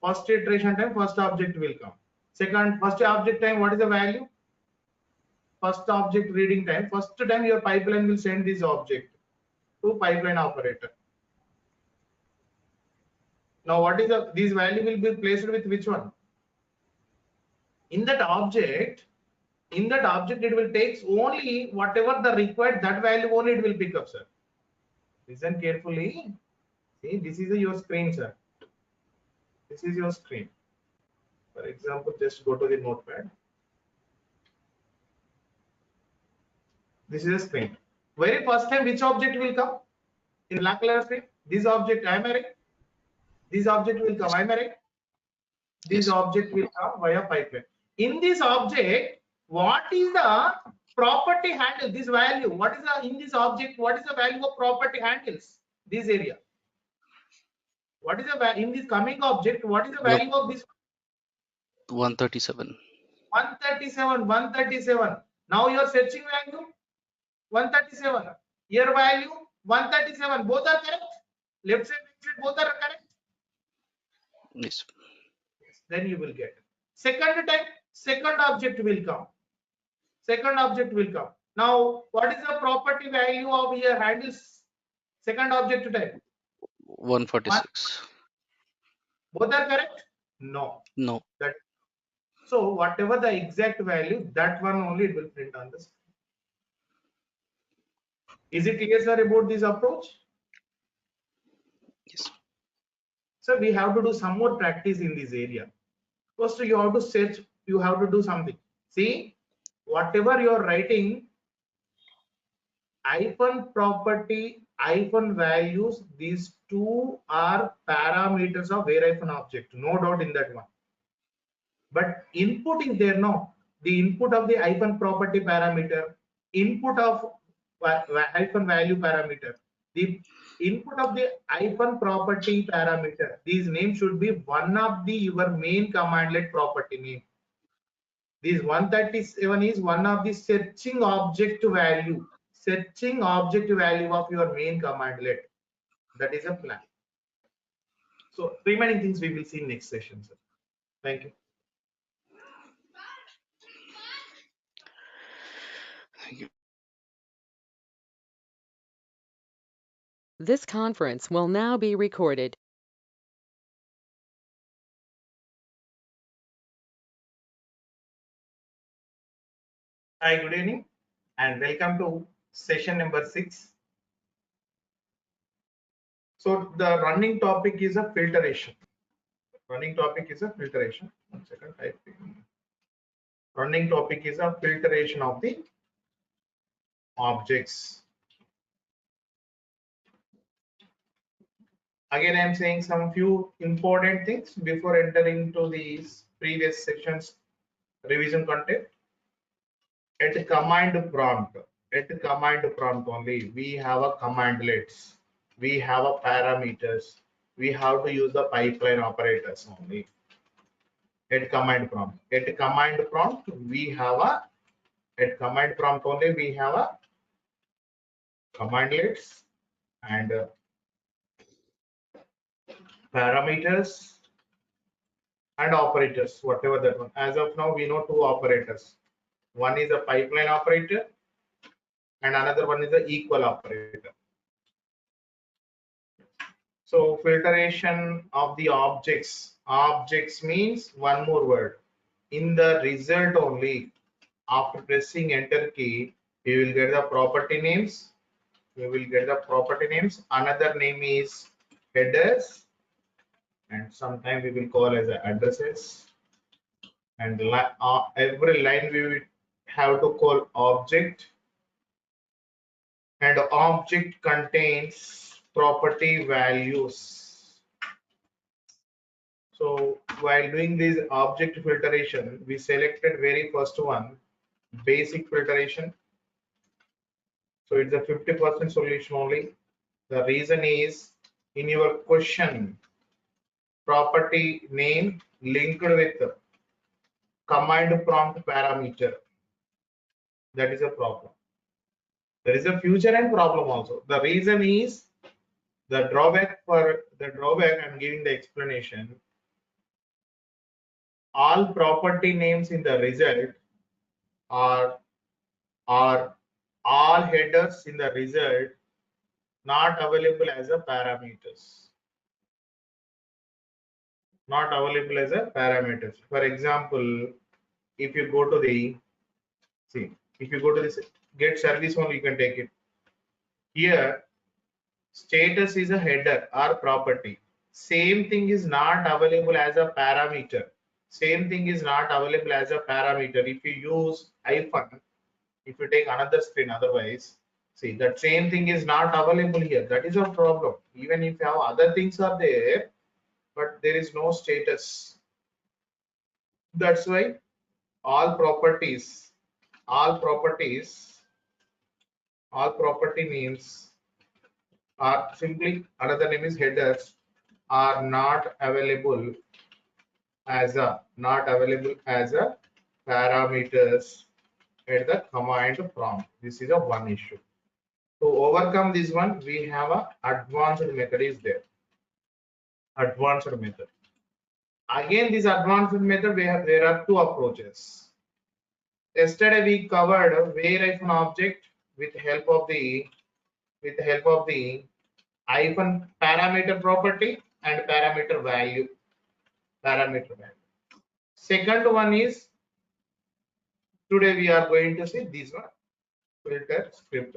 First iteration time, first object will come. Second, first object time, what is the value? First object reading time. First time your pipeline will send this object to pipeline operator. Now, what is this value will be placed with which one? In that object, it will take only whatever the required, that value only it will pick up, sir. Listen carefully. See, this is your screen, sir. This is your screen. For example, just go to the notepad. This is a screen. Very first time, which object will come in black color screen? This object, am I right? This object will come, am I right? This object will come via pipeline. In this object, what is the property handle? This value, what is the in this object? What is the value of property handles? This area. What is the in this coming object? What is the value of this? 137. 137. 137. Now your searching value 137. Here value 137. Both are correct. Left side, right side, both are correct. Yes. Then you will get it. Second time, second object will come. Second object will come. Now, what is the property value of your handles? Second object type. 146. Both are correct? No. No. So whatever the exact value, that one only it will print on the screen. Is it clear, sir, about this approach? Yes. So we have to do some more practice in this area. First, you have to search, you have to do something. See, whatever you are writing, hyphen property, hyphen values, these two are parameters of where hyphen object, no doubt in that one. But input is there, no. The input of the hyphen property parameter, input of hyphen value parameter, the input of the hyphen property parameter, these names should be one of the your main commandlet property name. This 137 is one of the searching object value of your main commandlet. That is a plan. So remaining things we will see in next session, sir. Thank you. Thank you. This conference will now be recorded. Hi, good evening and welcome to session number 6. So the running topic is a filtration. Running topic is a filtration. 1 second, type in. Running topic is a filtration of the objects. Again, I am saying some few important things before entering to these previous sessions revision content. At command prompt only, we have a commandlets, we have a parameters, we have to use the pipeline operators only. At command prompt we have a, at command prompt only we have a commandlets and parameters and operators, whatever that one. As of now, we know two operators. One is a pipeline operator and another one is the equal operator. So filtration of the objects. Objects means one more word. In the result only, after pressing enter key, we will get the property names. Another name is headers, and sometimes we will call as addresses. And every line we will have to call object. And object contains property values. So while doing this object filtration, we selected very first one, basic filtration. So it's a 50% solution only. The reason is in your question, property name linked with command prompt parameter. That is a problem. There is a future and problem also. The reason is the drawback. I'm giving the explanation. All property names in the result are all headers in the result not available as a parameters. Not available as a parameters. For example, if you go to the if you go to this get service one, you can take it. Here, status is a header or property. Same thing is not available as a parameter. Same thing is not available as a parameter. If you use hyphen, if you take another screen, otherwise, see that same thing is not available here. That is a problem. Even if you have other things are there, but there is no status. That's why all properties, all properties, all property names are simply another name is headers are not available as a parameters at the command prompt. This is a one issue. To overcome this one, we have a advanced method is there. Advanced method. Again, this advanced method there are two approaches. Yesterday we covered where object with help of the hyphen parameter property and parameter value. Second one is today we are going to see this one, filter script.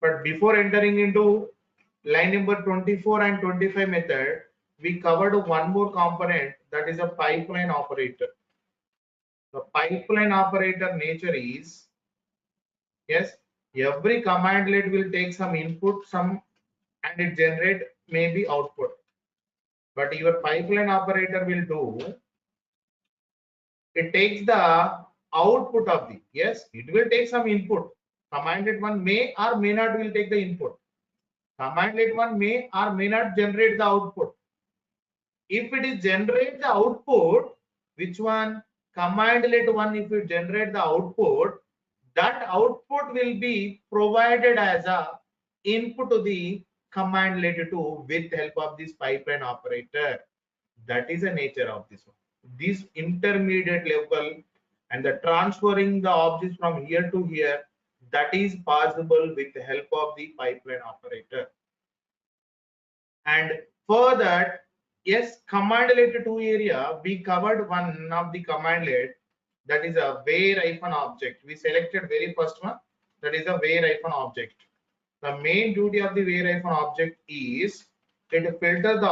But before entering into line number 24 and 25 method, we covered one more component, that is a pipeline operator. The pipeline operator nature is, yes, every commandlet will take some input, some, and it generate maybe output. But your pipeline operator will do, it takes the output of the, yes, it will take some input. Commandlet one may or may not will take the input. Commandlet one may or may not generate the output. If it is generate the output, which one? Commandlet one, if you generate the output, that output will be provided as a input to the commandlet 2 with help of this pipeline operator. That is the nature of this one. This intermediate level and the transferring the objects from here to here, that is possible with the help of the pipeline operator. And for that, yes, commandlet 2 area, we covered one of the commandlet, that is a where-object. We selected very first one, that is a where-object. The main duty of the where-object is it filter the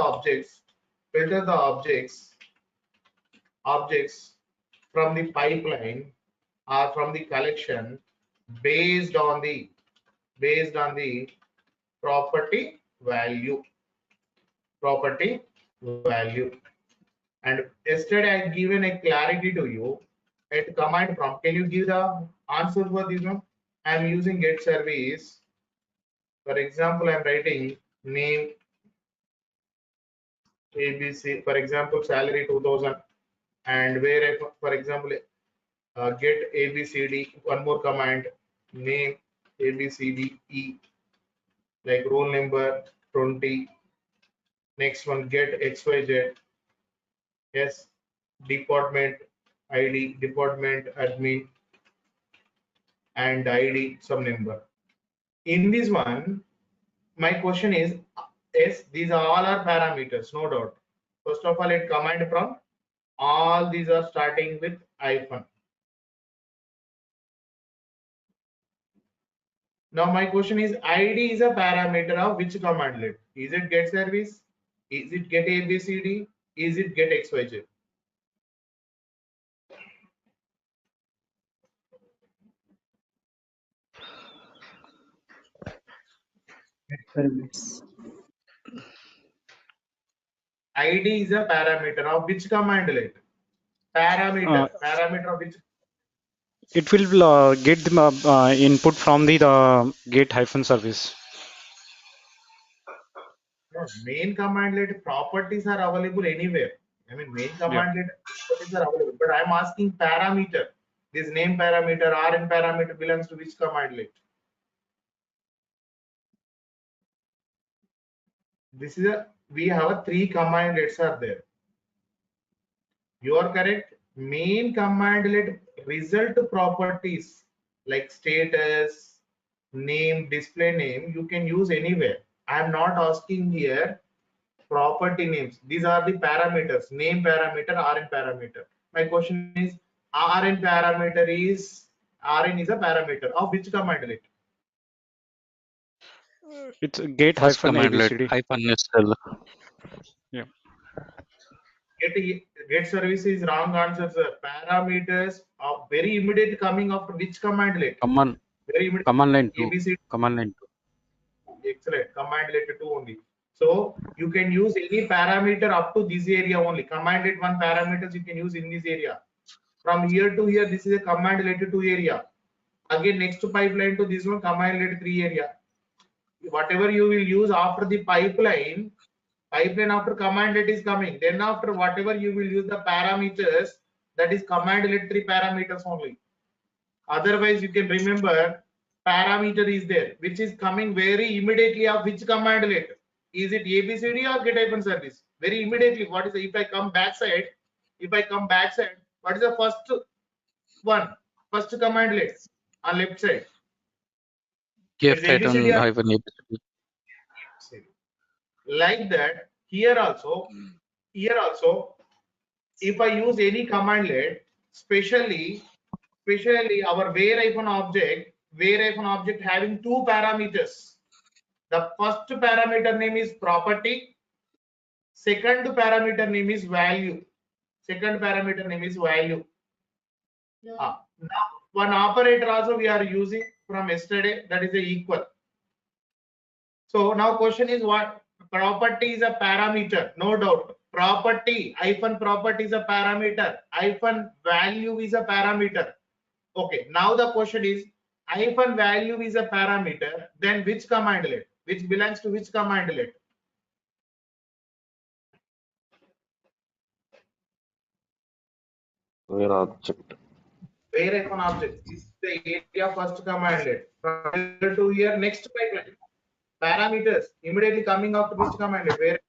objects from the pipeline or from the collection based on the property value. And yesterday I given a clarity to you at command prompt. Can you give the answer for this one? I am using get service. For example, I am writing name ABC, for example, salary 2000, and where I, for example, get ABCD, one more command, name ABCDE, like roll number 20. Next one, get XYZ, yes, department ID, department admin, and ID some number. In this one, my question is, yes, these are all are parameters, no doubt. First of all, at command prompt, all these are starting with hyphen. Now my question is, ID is a parameter of which commandlet? Is it get service? Is it get ABCD? Is it get XYZ? Service. ID is a parameter of which commandlet? Parameter of which? It will get the input from the get hyphen service. No, main commandlet properties are available anywhere. I mean, main commandlet properties are available, but I'm asking parameter. This name parameter, RN parameter belongs to which commandlet? This is a, we have a 3 commandlets are there. You are correct. Main commandlet result properties like status, name, display name, you can use anywhere. I am not asking here property names. These are the parameters, name parameter, RN parameter. My question is, RN parameter is, RN is a parameter of which commandlet? It's get First hyphen commandlet ABCD. -l. Yeah. Get service is wrong answer, sir. Parameters are very immediate coming after which commandlet? Command Very immediate. command line 2. ABC. Command line 2. Excellent. Commandlet 2 only. So you can use any parameter up to this area only. Commandlet 1 parameters you can use in this area. From here to here, this is a commandlet 2 area. Again, next pipeline to this one, commandlet 3 area. Whatever you will use after the pipeline after commandlet is coming. Then after whatever you will use the parameters, that is commandlet 3 parameters only. Otherwise, you can remember parameter is there, which is coming very immediately of which commandlet? Is it ABCD or get hyphen service? Very immediately. What is the, if I come backside? What is the first one? First commandlet on left side. Get It's ABCD or hyphen ABCD. like that. Here also, if I use any commandlet, especially our where-object having 2 parameters. The first parameter name is property. Second parameter name is value. Now one operator also we are using from yesterday, that is a equal. So now question is what? Property is a parameter, no doubt. Property is a parameter. Value is a parameter. Okay, now the question is value is a parameter, then which commandlet? Which belongs to which commandlet? Where object. Where object is the area first commandlet. From here to here, next pipeline. Parameters immediately coming after which commandlet? Where?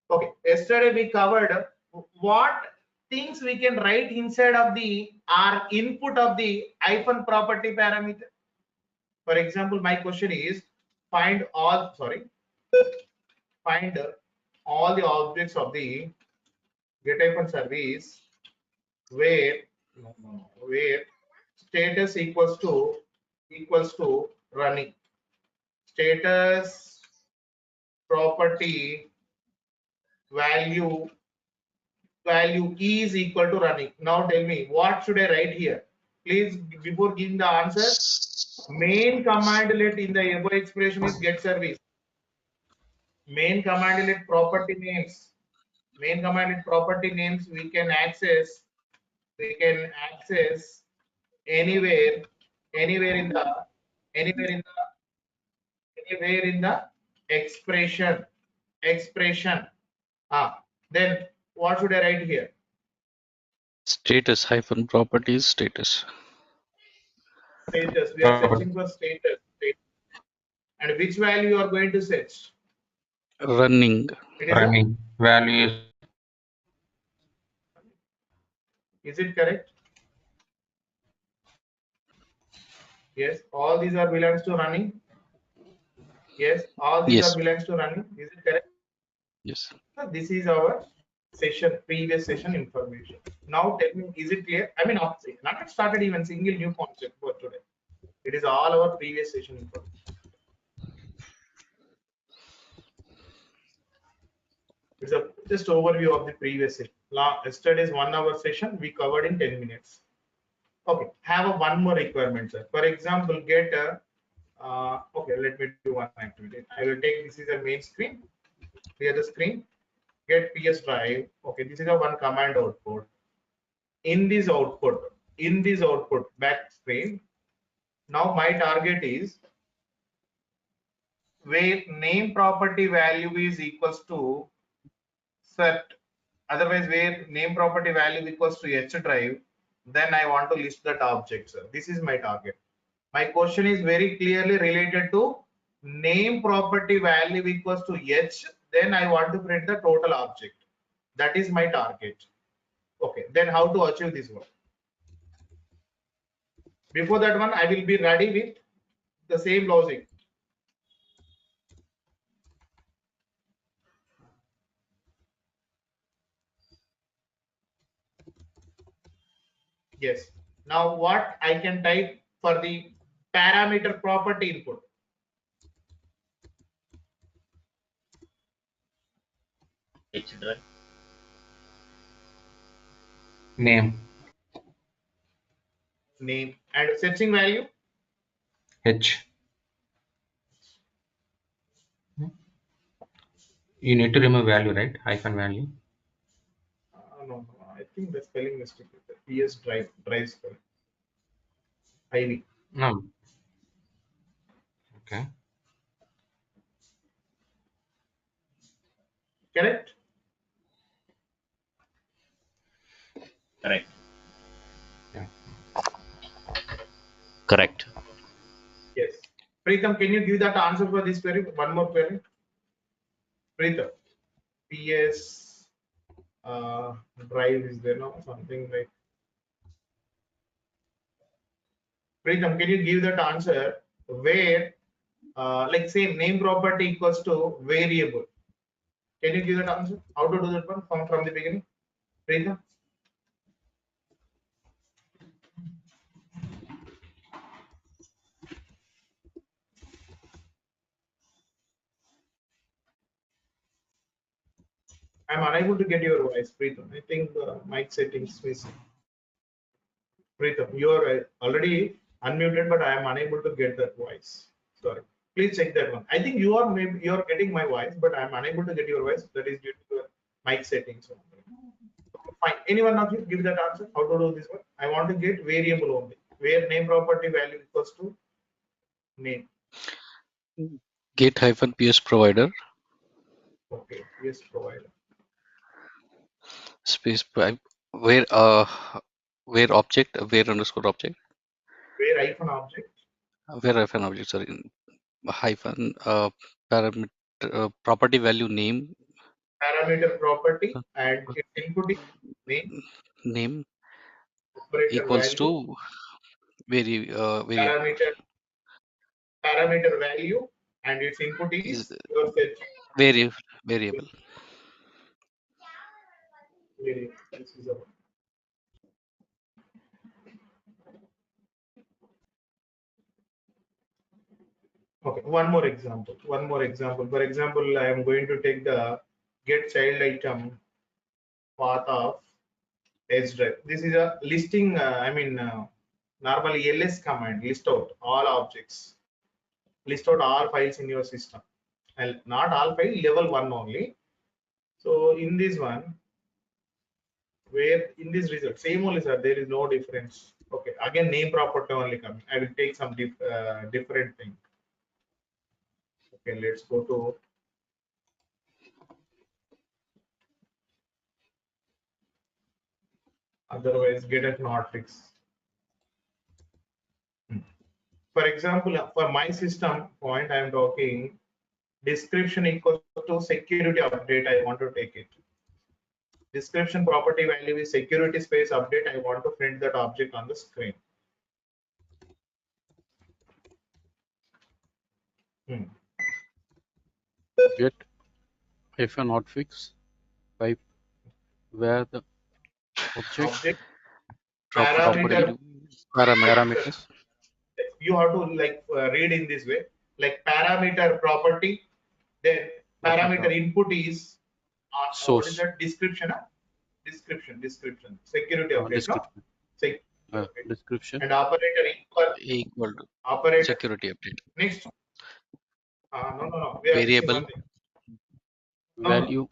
Okay, yesterday we covered what things we can write inside of the input of the property parameter. For example, my question is find all the objects of the get service where status equals to running. Status property value is equal to running. Now tell me what should I write here? Please, before giving the answer, main commandlet in the above expression is get service. Main commandlet property names. We can access anywhere in the expression. Then what should I write here? Status hyphen properties status. Status. We are searching for status. And which value you are going to search? Running. Running value Is it correct? Yes. All these are belongs to running. Yes. All these Yes. are belongs to running. Is it correct? Yes. So this is our previous session information. Now tell me, is it clear? I mean, not started even single new concept for today. It is all our previous session information. It's a just overview of the previous session. Yesterday's 1 hour session we covered in 10 minutes. Okay, have a one more requirement, sir. For example, get a okay, let me do one activity. I will take this is a main screen. Clear the screen. get PS drive. Okay, this is a one command output. In this output back screen. Now my target is where name property value is equals to set. Otherwise, where name property value equals to H drive, then I want to list that object, sir. This is my target. My question is very clearly related to name property value equals to H. Then I want to print the total object. That is my target. Okay. Then how to achieve this one? Before that one, I will be ready with the same logic. Yes. Now what I can type for the parameter property input? Name. Name and searching value? H. You need to remove value, right? Hyphen value. No, I think the spelling mistake is the PS drive spelling. IV. No. Okay. Correct? Correct. Yeah. Correct. Yes. Preetham, can you give that answer for this query? One more query. Preetham. PS drive is there now? Something like. Preetham, can you give that answer where like say name property equals to variable? Can you give that answer? How to do that one from the beginning? Preetham? I'm unable to get your voice, Preetham. I think mic settings missing. Preetham, you are already unmuted, but I am unable to get that voice. Sorry. Please check that one. I think you are maybe you are getting my voice, but I am unable to get your voice. That is due to your mic settings. Fine. Anyone of you give that answer? How to do this one? I want to get variable only. Where name property value equals to name. Get hyphen PS provider Okay. Yes, provider. space where object where underscore object Where hyphen object. where hyphen object, sorry, hyphen parameter property value name Parameter property and its input is name. name Operator equals value. to variable Parameter value and its input is is your searching variable. variable. This is our okay. One more example. For example, I am going to take the get child item path of edge drive. This is a listing. Normally ls command list out all objects, list out all files in your system, and not all file level one only. So in this one, where in this result same only, sir, there is no difference. Okay, again name property only coming. I will take some different thing. Okay, let's go to otherwise get at not fix. For example, for my system point, I am talking description equals to security update. I want to take it. Description property value is security space update. I want to print that object on the screen. Get hyphen hotfix pipe where the object Parameter parameters you have to like read in this way, like parameter property, then parameter input is what is source that description? Description security update, description no? description And operator Equal to operator security update. next. No, we are missing Variable one thing. value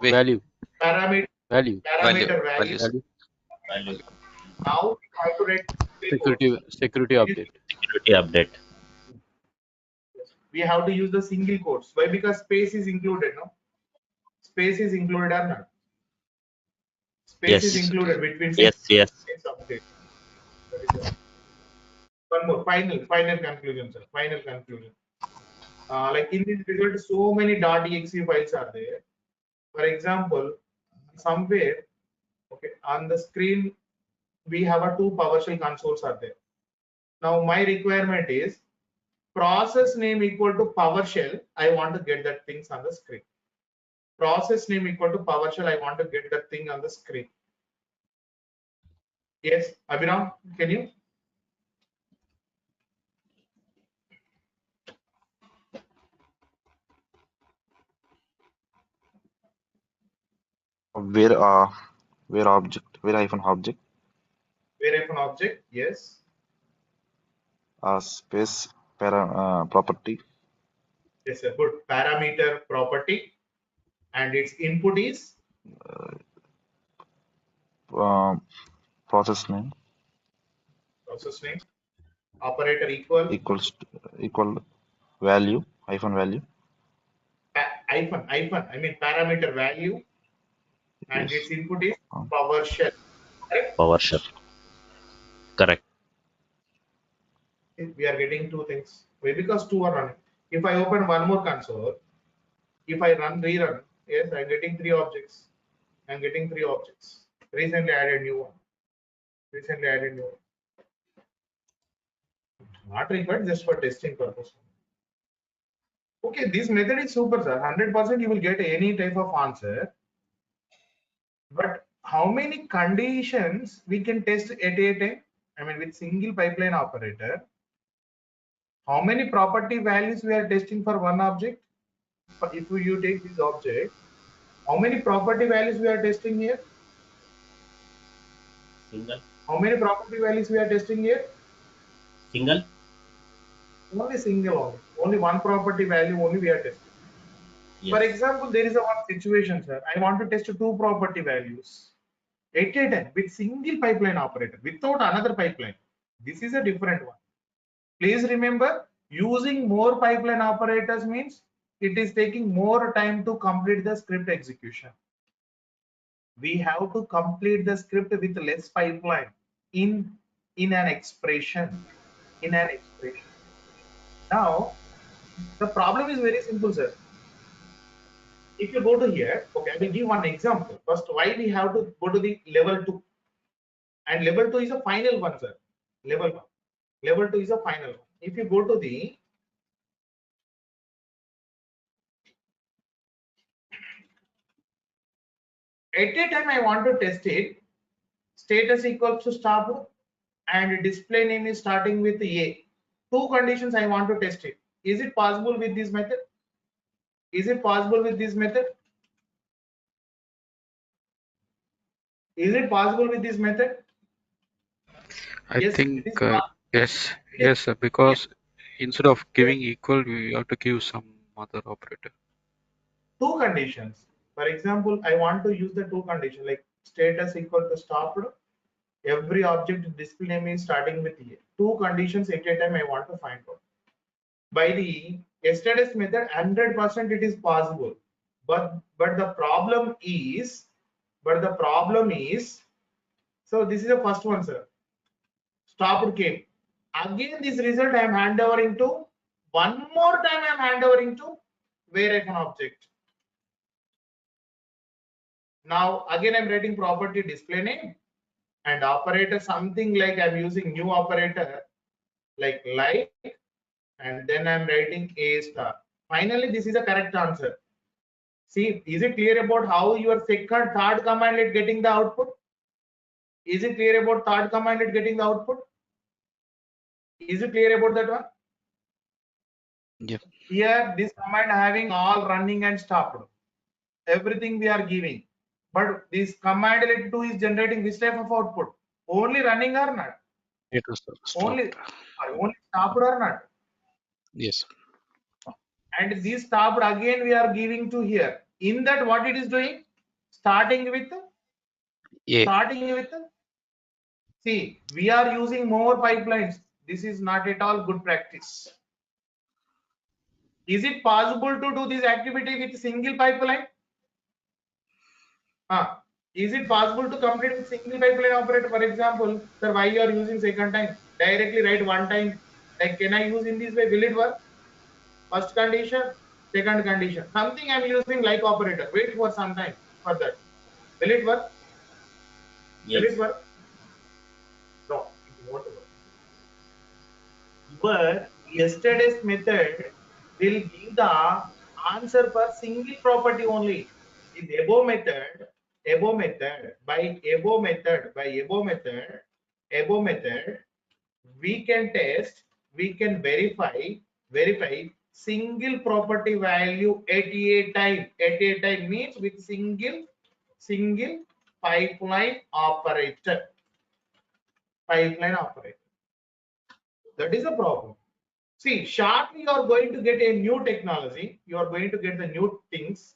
Value. Parameter Value. parameter value. Values. Value. Value. Now we have to write single quotes. Security update. Security update. We have to use the single quotes. Why? Because space is included, no? Space is included or not? Space is Yes. included between Yes. Yes. update. That is all. One more final conclusion, sir. Final conclusion. Like in this result, so many .exe files are there. For example, somewhere, okay, on the screen we have a two PowerShell consoles are there. Now my requirement is process name equal to PowerShell. I want to get that things on the screen. Process name equal to PowerShell. I want to get that thing on the screen. Yes, Abhinav, can you? Where object, where hyphen object, Where if an object? Yes. space property, Yes, sir. Good. Parameter property, and its input is process name process name. Operator equal equal value hyphen value, hyphen. I mean parameter value, and yes, its input is PowerShell. Correct. PowerShell. Correct. We are getting two things. Why? Because two are running. If I open one more console, if I rerun, yes, I'm getting three objects. I'm getting three objects. Recently added new one. Recently added new one. Not required, just for testing purpose. Okay, this method is super, sir. 100% you will get any type of answer. But how many conditions we can test at a time? I mean, with single pipeline operator, how many property values we are testing for one object? If you take this object, how many property values we are testing here? Single. How many property values we are testing here? Single. Only single only. Only one property value only we are testing. Yes. For example, there is a one situation, sir. I want to test two property values at a time with single pipeline operator without another pipeline. This is a different one. Please remember, using more pipeline operators means it is taking more time to complete the script execution. We have to complete the script with less pipeline in an expression. Now, the problem is very simple, sir. If you go to here, okay, I will give one example. First, why we have to go to the level 2? And level 2 is a final one, sir. Level 1. Level 2 is a final one. If you go to the at a time, I want to test it. Status equals to stop and display name is starting with A. Two conditions I want to test it. Is it possible with this method? Is it possible with this method? Is it possible with this method? I Yes, think it is possible. yes, sir, because instead of giving equal, we have to give some other operator. Two conditions. For example, I want to use the two conditions like status equal to stopped. Every object display name is starting with A. Two conditions at a time I want to find out. By the yesterday's method, 100% it is possible. But the problem is, so this is the first one, sir. Stopped came. Again, this result I am handovering to one more time. I am handovering to where an object. Now again I'm writing property display name and operator something like I'm using new operator like and then I'm writing A star. Finally, this is a correct answer. See, is it clear about how your third command is getting the output? Is it clear about third command is getting the output? Is it clear about that one? Yep. Here, this command having all running and stopped. Everything we are giving. But this command let 2 is generating this type of output. Only running or not? It was stopped. Only stopped or not? Yes. And this stopped again we are giving to here. In that what it is doing? Starting with see, we are using more pipelines. This is not at all good practice. Is it possible to do this activity with single pipeline? Is it possible to complete with single pipeline operator? For example, sir, why you are using second time? Directly write one time. Like, can I use in this way? Will it work? First condition, second condition. Something I am using like operator. Wait for some time for that. Will it work? Yes. Will it work? No, it won't work. But yesterday's method will give the answer for single property only. In above method, we can test, we can verify single property value at a time. At a time means with single pipeline operator. That is the problem. See, shortly you are going to get a new technology. You are going to get the new things.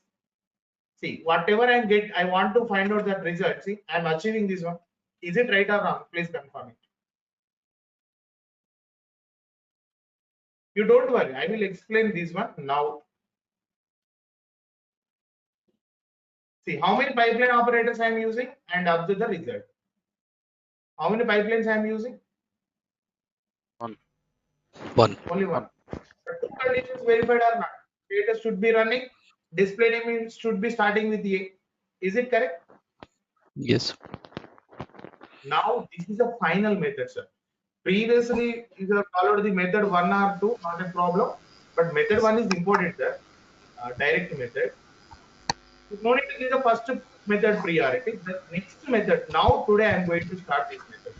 See, whatever I want to find out that result. See, I am achieving this one. Is it right or wrong? Please confirm it. You don't worry. I will explain this one now. See, how many pipeline operators I am using and observe the result. How many pipelines I am using? One. Only one. The two conditions verified or not. Status should be running. Display name should be starting with A. Is it correct? Yes. Now this is a final method, sir. Previously, you have followed the method 1 or 2, not a problem. But method 1 is important, sir. Direct method. No need to give the first method priority. The next method. Now today I am going to start this method.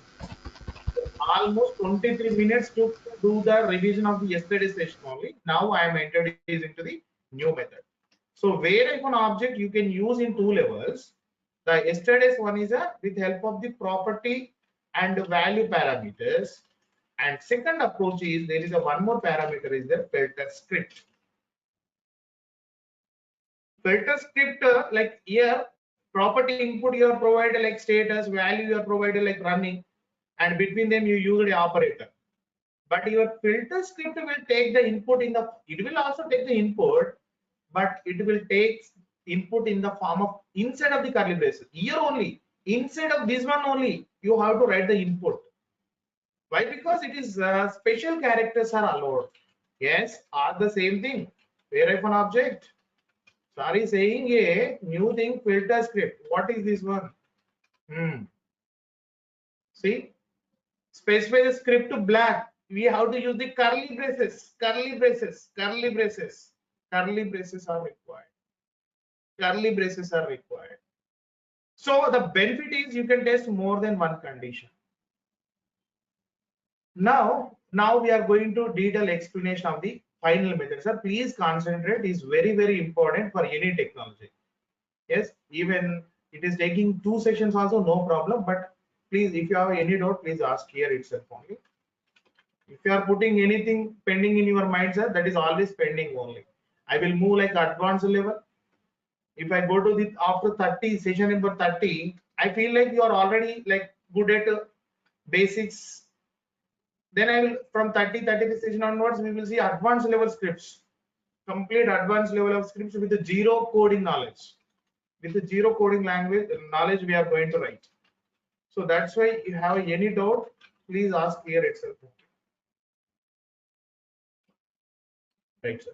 Almost 23 minutes to do the revision of the yesterday's session only. Now I am introducing to the new method. So where if an object you can use in two levels. The yesterday's one is with help of the property and value parameters. And second approach is there is a one more parameter is the filter script. Filter script like here property input you are provided like status, value you are provided like running, and between them you use the operator. But your filter script will take the input in the, it will also take the input, but it will take input in the form of inside of the curly braces. Here only, inside of this one only, you have to write the input. Why? Because it is special characters are allowed. Yes, are the same thing. Where if an object, sorry, saying a new thing filter script. What is this one? See, specify the script to black. We have to use the curly braces. Curly braces are required. Curly braces are required. So the benefit is you can test more than one condition. Now we are going to detail explanation of the final method. Sir, please concentrate. Is very important for any technology. Yes, even it is taking 2 sessions also, no problem. But please, if you have any doubt, please ask here itself only. If you are putting anything pending in your mind, sir, that is always pending only. I will move like advanced level. If I go to the after 30 session number 30, I feel like you are already like good at basics. Then I will from 30 session onwards we will see advanced level scripts, complete advanced level of scripts with the zero coding knowledge. With the zero coding language knowledge we are going to write. So that's why if you have any doubt, please ask here itself. Right, sir.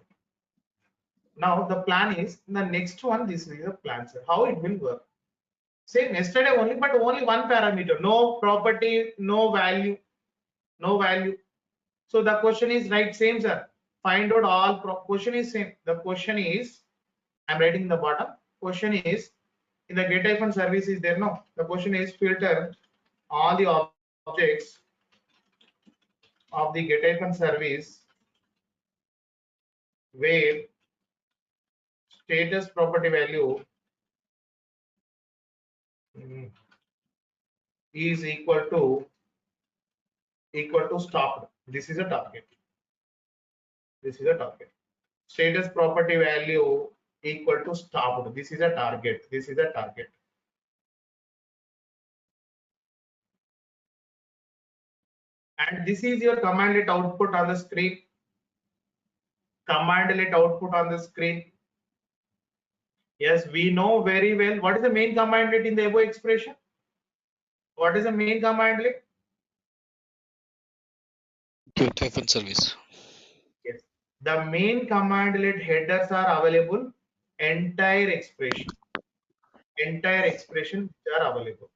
Now the plan is the next one. This is the plan, sir. How it will work? Same yesterday only, but only one parameter. No property, no value, no value. So the question is right, same, sir. Find out all. Question is same. The question is, I'm writing in the bottom. Question is in the get service is there. No. The question is filter all the objects of the get service where status property value is equal to stopped. This is a target. This is a target. Status property value equal to stopped. This is a target. This is a target. And this is your commandlet output on the screen. Commandlet output on the screen. Yes, we know very well what is the main commandlet in the above expression. What is the main commandlet? Get-service. Yes, the main commandlet headers are available. Entire expression which are available.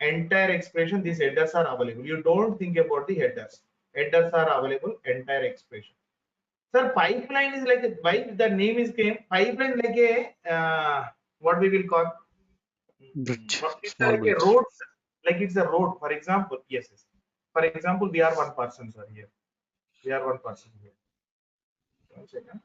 Entire expression, these headers are available. You don't think about the headers. Headers are available. Entire expression. Sir, pipeline is like a, why the name is came. Pipeline like a what we will call Bridge. it's Small like a bridge. road. Like it's a road. For example, yes. For example, we are one person, sir. Here, we are one person here. 1 second.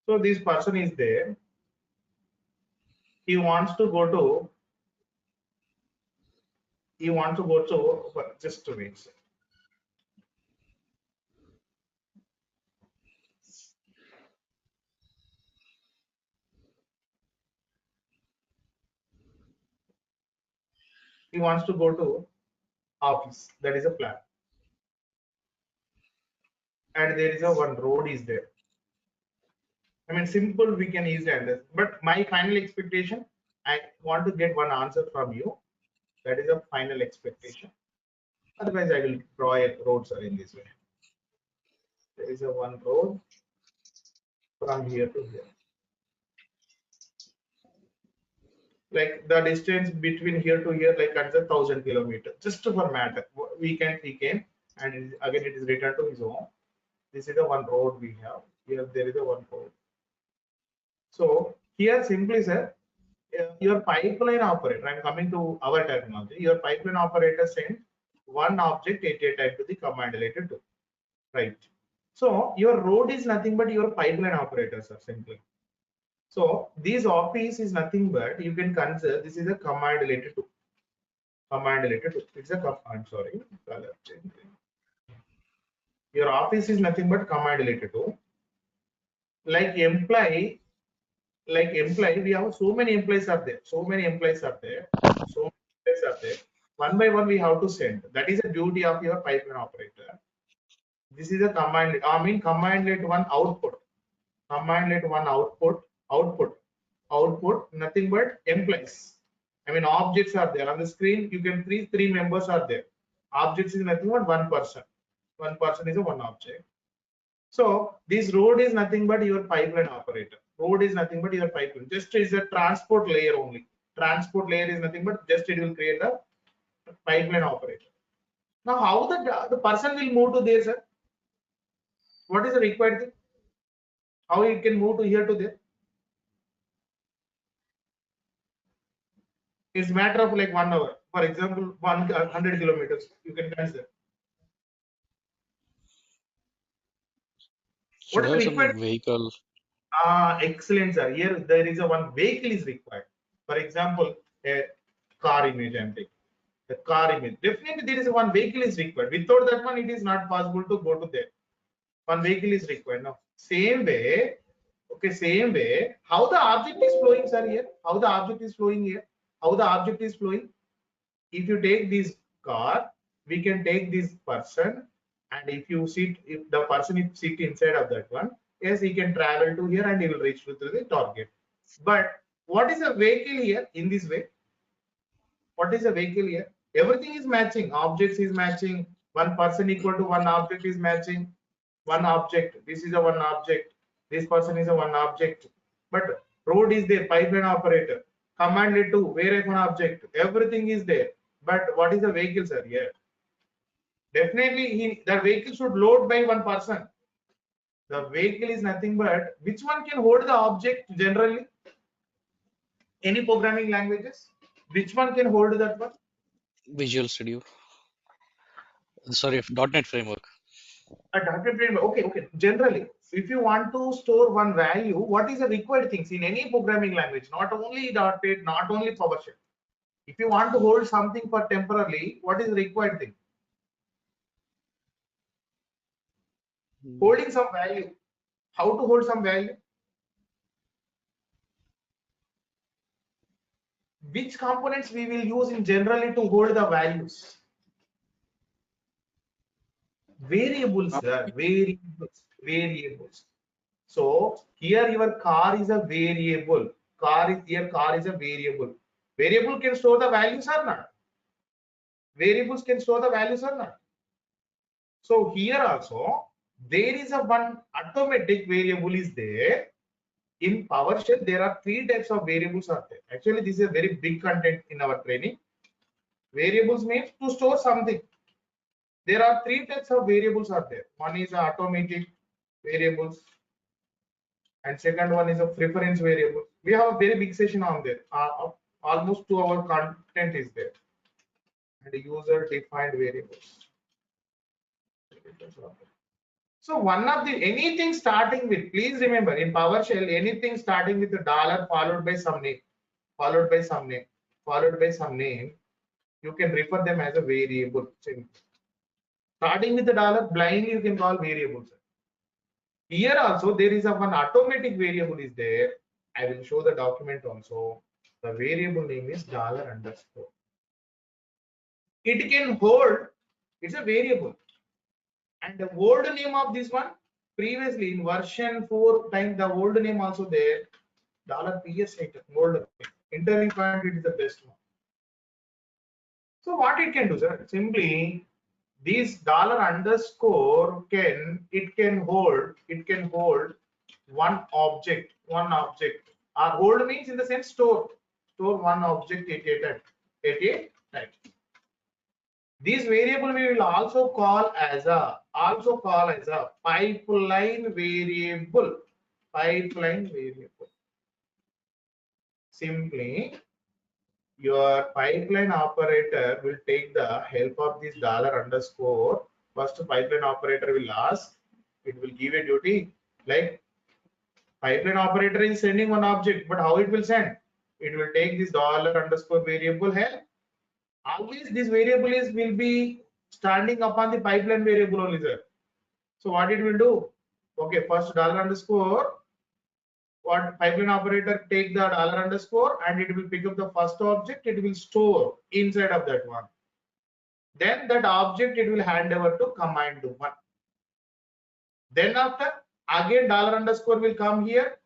So this person is there. He wants to go to. He wants to go to. Just to wait. Sir. He wants to go to office. That is a plan. And there is a one road is there. I mean, simple we can easily understand. But my final expectation, I want to get one answer from you. That is a final expectation. Otherwise, I will draw a road, sir, in this way. There is a one road from here to here. Like the distance between here to here, like under 1,000 kilometers. Just for matter, we can, and again it is returned to his home. This is the one road we have. Here there is a one road. So here simply, sir, your pipeline operator, I'm coming to our terminology, your pipeline operator sent one object at a time to the command related to, right? So your road is nothing but your pipeline operator, sir, simply. So this office is nothing but you can consider this is a command related to. Command related to. It's a command, sorry, color change. Your office is nothing but command related to. Like employee, we have so many employees are there. So many employees are there. So many employees are there. One by one we have to send. That is the duty of your pipeline operator. This is a command. I mean command let one output. Command let one output. Nothing but employees. I mean objects are there on the screen. You can see three members are there. Objects is nothing but one person. One person is a one object. So this road is nothing but your pipeline operator. Road is nothing but your pipeline. Just is a transport layer only. Transport layer is nothing but just it will create the pipeline operator. Now how the person will move to there, sir? What is the required thing? How it can move to here to there? It's a matter of like 1 hour. For example, 100 kilometers you can consider. Should What is have the some required? vehicle. Excellent, sir. Here there is a one vehicle is required. For example, a car image I'm taking. The car image. Definitely there is one vehicle is required. Without that one, it is not possible to go to there. One vehicle is required. Now, same way, okay, same way, how the object is flowing, sir, here? How the object is flowing here? How the object is flowing? If you take this car, we can take this person, and if you sit, if the person is sit inside of that one, yes, he can travel to here and he will reach to the target. But what is a vehicle here in this way? What is a vehicle here? Everything is matching. Objects is matching. One person equal to one object is matching. One object. This is a one object. This person is a one object. But road is there. Pipeline operator. command to where an object, everything is there. But what is the vehicle, sir? Here, definitely the vehicle should load by one person. The vehicle is nothing but which one can hold the object generally? Any programming languages? Which one can hold that one? Visual Studio. Sorry, .NET Framework. A data frame. Okay. Generally, if you want to store one value, what is the required things in any programming language? Not only .NET, not only PowerShell. If you want to hold something for temporarily, what is the required thing? Holding some value. How to hold some value? Which components we will use in generally to hold the values? Variables, sir. Variables. So here your car is a variable. Car is a variable. Variable can store the values or not? Variables can store the values or not? So here also there is a one automatic variable is there. In PowerShell there are 3 types of variables are there. Actually this is a very big content in our training. Variables means to store something. There are 3 types of variables are there. One is automatic variables, and second one is a preference variable. We have a very big session on there. Almost 2 hour content is there. And user defined variables. So one of the anything starting with, please remember in PowerShell, anything starting with a dollar followed by some name, followed by some name, you can refer them as a variable. Starting with the dollar, blindly you can call variables. Here also there is a one automatic variable is there. I will show the document also. The variable name is $_. It can hold, it's a variable. And the old name of this one, previously in version 4 time, the old name also there, $PS item, old entering point, it is the best one. So what it can do, sir? Simply this $_ can hold one object. Or hold means in the sense store one object at a time. This variable we will also call as a pipeline variable. Simply your pipeline operator will take the help of this $_. First pipeline operator will ask, it will give a duty like pipeline operator is sending one object, but how it will send? It will take this $_ variable help. Always this variable will be standing upon the pipeline variable only, sir. So what it will do? Okay, first $_, what pipeline operator take the $_ and it will pick up the first object, it will store inside of that one. Then that object it will hand over to command 1. Then after again $_ will come here.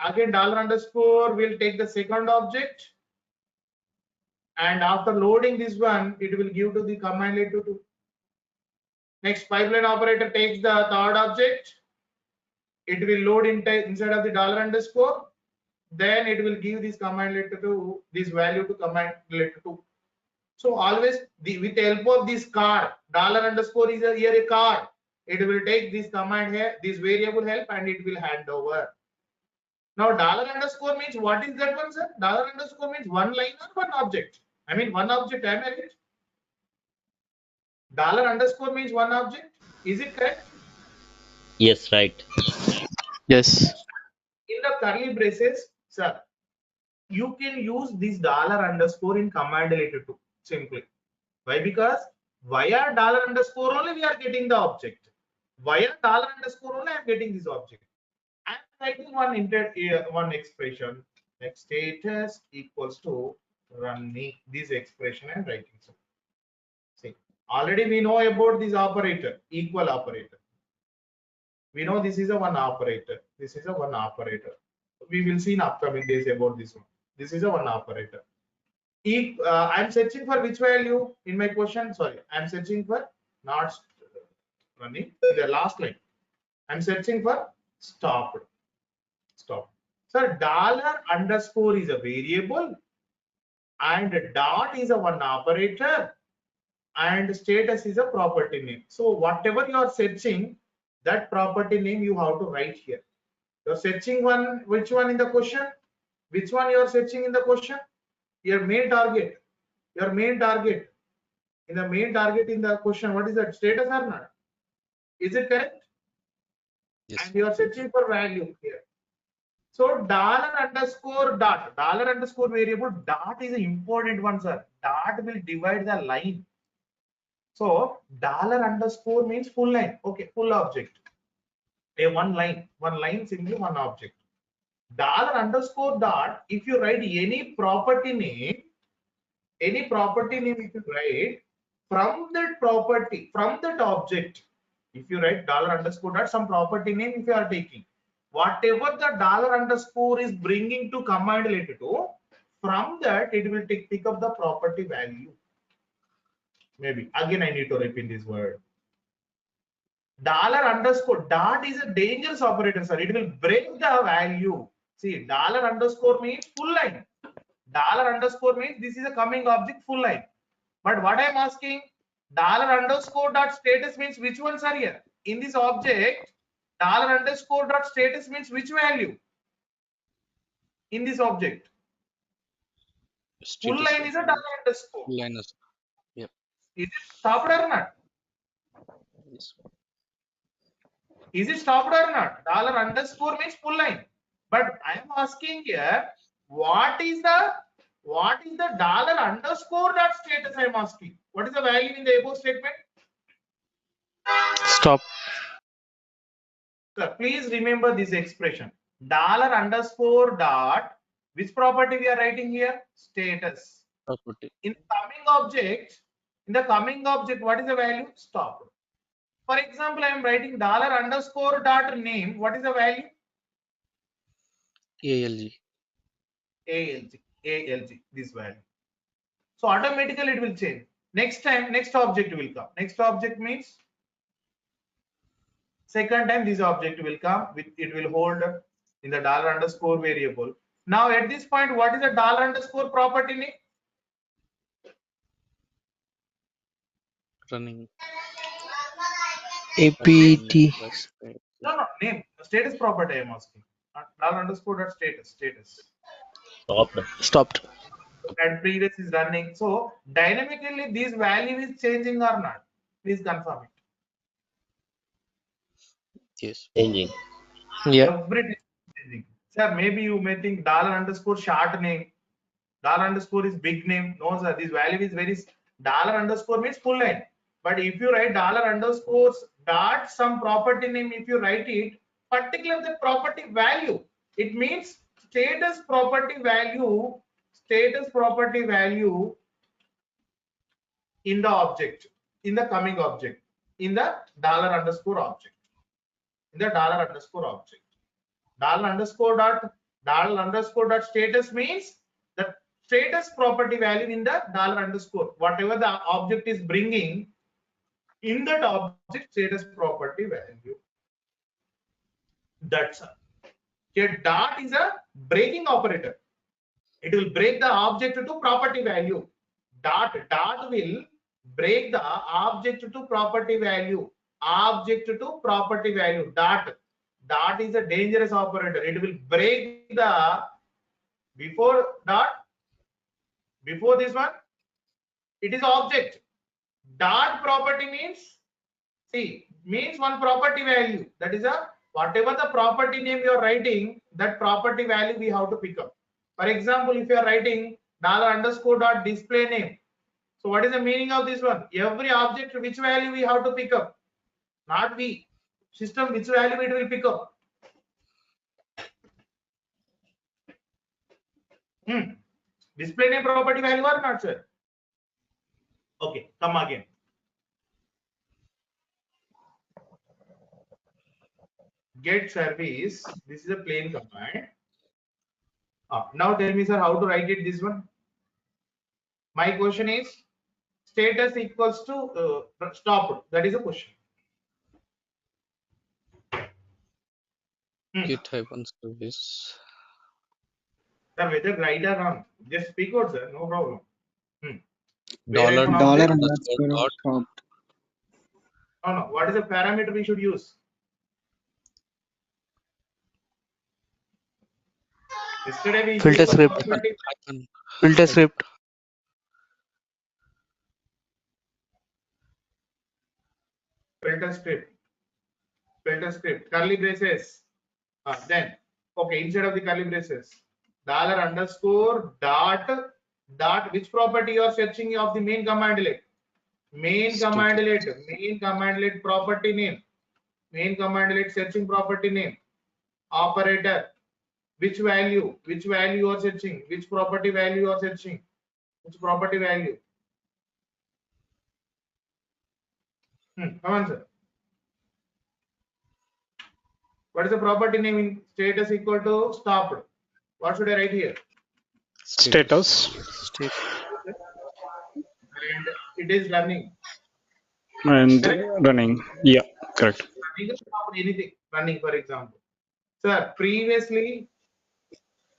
Again $_ will take the second object. And after loading this one, it will give to the command 2. Next, pipeline operator takes the third object. It will load inside of the $_. Then it will give this command 2, this value to command 2. So always with the help of this car, $_ is here a car. It will take this command here, this variable help, and it will hand over. Now $_ means what is that one, sir? $_ means one line or one object. I mean one object. Am I right? $_ means one object. Is it correct? Yes, right. Yes. In the curly braces, sir, you can use this $_ in command 2 simply. Why? Because via $_ only we are getting the object. Via $_ only I am getting this object. I am writing one expression like status equals to running. This expression I am writing. So, see, already we know about this operator, equal operator. We know this is a one operator. This is a one operator. We will see in upcoming days about this one. This is a one operator. I'm searching for which value in my question? Sorry, I'm searching for not running. The last line. I'm searching for stopped. Stop. Sir, dollar underscore is a variable and dot is a one operator and status is a property name. So whatever you are searching, that property name you have to write here. You're searching one, which one in the question? Which one you are searching in the question? Your main target. Your main target. In the main target in the question, what is that? Status or not? Is it correct? Yes. And you are searching for value here. So dollar underscore dot, dollar underscore variable dot is an important one, sir. Dot will divide the line. So dollar underscore means full line. Okay, full object. A one line simply one object. Dollar underscore dot, if you write any property name if you write from that property, from that object, if you write dollar underscore dot, some property name if you are taking, whatever the dollar underscore is bringing to command related to, from that it will pick up the property value. Maybe again I need to repeat this word. Dollar underscore dot is a dangerous operator, sir. It will break the value. See, dollar underscore means full line. Dollar underscore means this is a coming object full line. But what I am asking, dollar underscore dot status means which ones are here? In this object, dollar underscore dot status means which value? In this object. Full line is a dollar underscore. Full line is, yep. Is it stopped or not? Yes. Is it stopped or not? Dollar underscore means full line. But I am asking here, what is the dollar underscore dot status? I am asking. What is the value in the above statement? Stop. Sir, please remember this expression. Dollar underscore dot. Which property we are writing here? Status. Property. In the coming object, what is the value? Stop. For example, I am writing dollar underscore dot name. What is the value? ALG. ALG, this value. So automatically it will change. Next time, next object will come. Next object means second time this object will come with, it will hold in the dollar underscore variable. Now at this point, what is the dollar underscore property name? Running. APT. No, name. Status property I am asking. Dollar underscore dot status. Stopped. And previous is running. So dynamically this value is changing or not? Please confirm it. Yes. Changing. Yeah. Everything is changing. Sir, maybe you may think dollar underscore short name. Dollar underscore is big name. No, sir. This value is very dollar underscore means full line. But if you write dollar underscore dot some property name, if you write it, particular the property value, it means status property value in the object, in the coming object, in the dollar underscore object, in the dollar underscore object. Dollar underscore dot status means the status property value in the dollar underscore, whatever the object is bringing in that object status property value. That's all. Here dot is a breaking operator. It will break the object to property value. Dot will break the object to property value. Dot is a dangerous operator. It will break the before this one. It is object. Dot property means one property value. That is a whatever the property name you are writing, that property value we have to pick up. For example, if you are writing dollar underscore dot display name, so what is the meaning of this one? Every object which value we have to pick up, not we. System which value it will pick up. Display name property value or not, sir? Okay, come again. Get service. This is a plain command. Now tell me, sir, how to write it this one? My question is status equals to stopped. That is a question. Get hyphen service. Sir, whether right or wrong, just speak out, sir. No problem. Dollar Where Dollar object? underscore underscore dot stopped. No, no. What is the parameter we should use? Yesterday we Filter used the script. property Filter script. filter script. Filter script. Curly braces. Then, okay, instead of the curly braces, dollar underscore dot. Which property you are searching of the main commandlet? Main commandlet property name. Main commandlet searching property name. Operator. Which value you are searching? Which property value you are searching? Which property value? Come on, sir. What is the property name in status equal to stopped? What should I write here? Status. And it is running. And Correct? running. Yeah, correct. Running is not anything. Running, for example. Sir, previously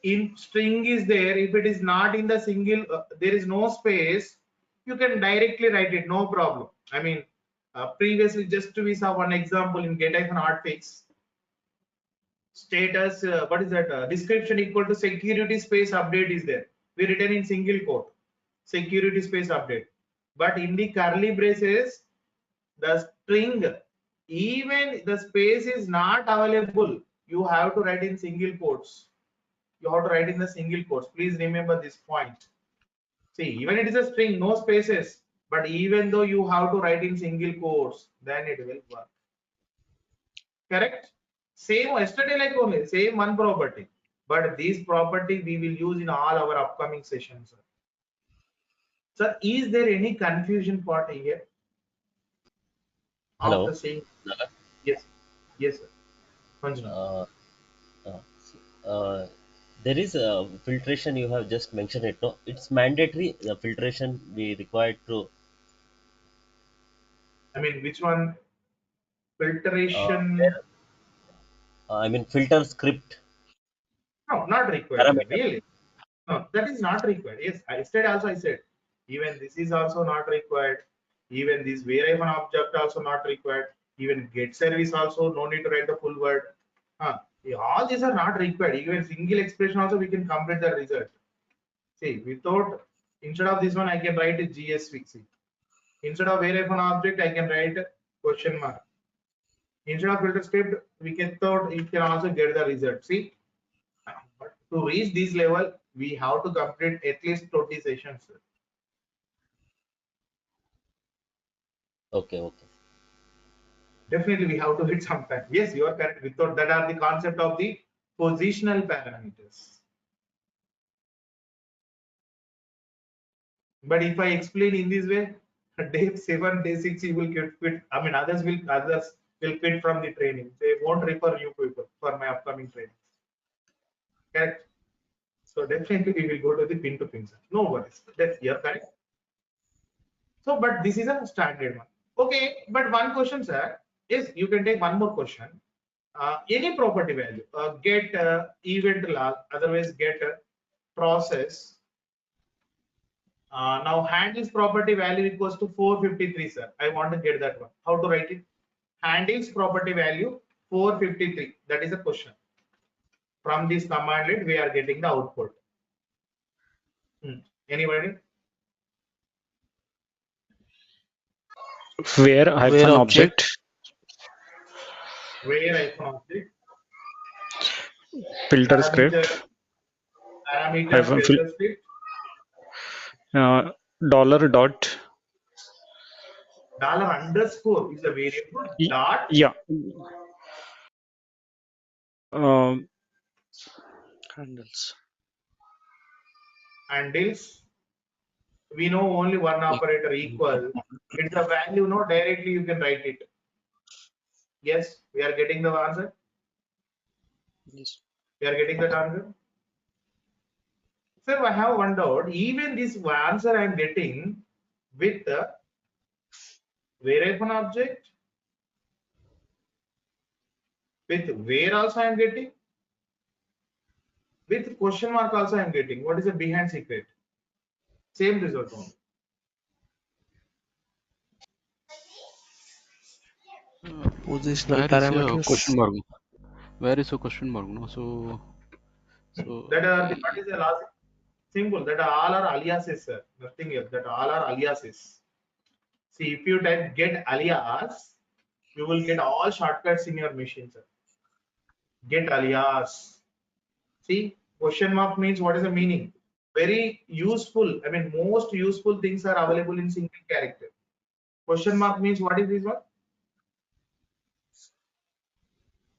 in string is there. If it is not in the single, there is no space, you can directly write it, no problem. I mean, previously just we saw one example in get-hotfix. Status, what is that? Description equal to security space update is there. We written in single quote, security space update. But in the curly braces, the string, even the space is not available, you have to write in single quotes. You have to write in the single quotes. Please remember this point. See, even it is a string, no spaces, but even though you have to write in single quotes, then it will work. Correct? Same yesterday like only, same one property. But this property we will use in all our upcoming sessions. Sir, is there any confusion part here? Hello. After saying yes, yes, sir. Uh, there is a filtration you have just mentioned it. No, it's mandatory. The filtration we required to. I mean, which one? Filtration. Where, I mean filter script. No, not required, sir. Parameter. Really? No, that is not required. Yes, I said, even this is also not required. Even this where object also not required. Even get service also no need to write the full word. All these are not required. Even single expression also we can complete the result. See, without instead of this one I can write a GSV. See, instead of where object I can write question mark. Instead of filter script we can thought you can also get the result. See. But to reach this level, we have to complete at least 20 sessions. Okay. Definitely, we have to hit some time. Yes, you are correct. Without that are the concept of the positional parameters. But if I explain in this way, day 7, day 6, you will get quit. I mean, others will quit from the training. They won't refer new people for my upcoming training. Correct. So definitely we will go to the pin to pin. No worries. That's you're correct. So, but this is a standard one. Okay, but one question, sir, is you can take one more question. Any property value, get event log, otherwise get process. Now handles property value equals to 453, sir. I want to get that one. How to write it? Handles property value 453. That is a question. From this commandlet, we are getting the output. Anybody? Where hyphen object. Where hyphen object. Filter script. Parameter filter script. Dollar dot. Dollar underscore is a variable. Dot. Yeah. Handles. Handles. We know only one operator equal. It's a value, no, directly you can write it. Yes, we are getting the answer. Yes. We are getting that answer. Sir, I have one doubt. Even this answer I am getting with the where object, with where also I am getting. With question mark also I am getting. What is the behind secret? Same result only. Positional Where is your parameters. question mark? Where is your question mark? No, That what is the last symbol? That all are aliases, sir. Nothing else. That all are aliases. See, if you type get alias, you will get all shortcuts in your machine, sir. Get alias. See, question mark means what is the meaning? Very useful. I mean, most useful things are available in single character. Question mark means what is this one?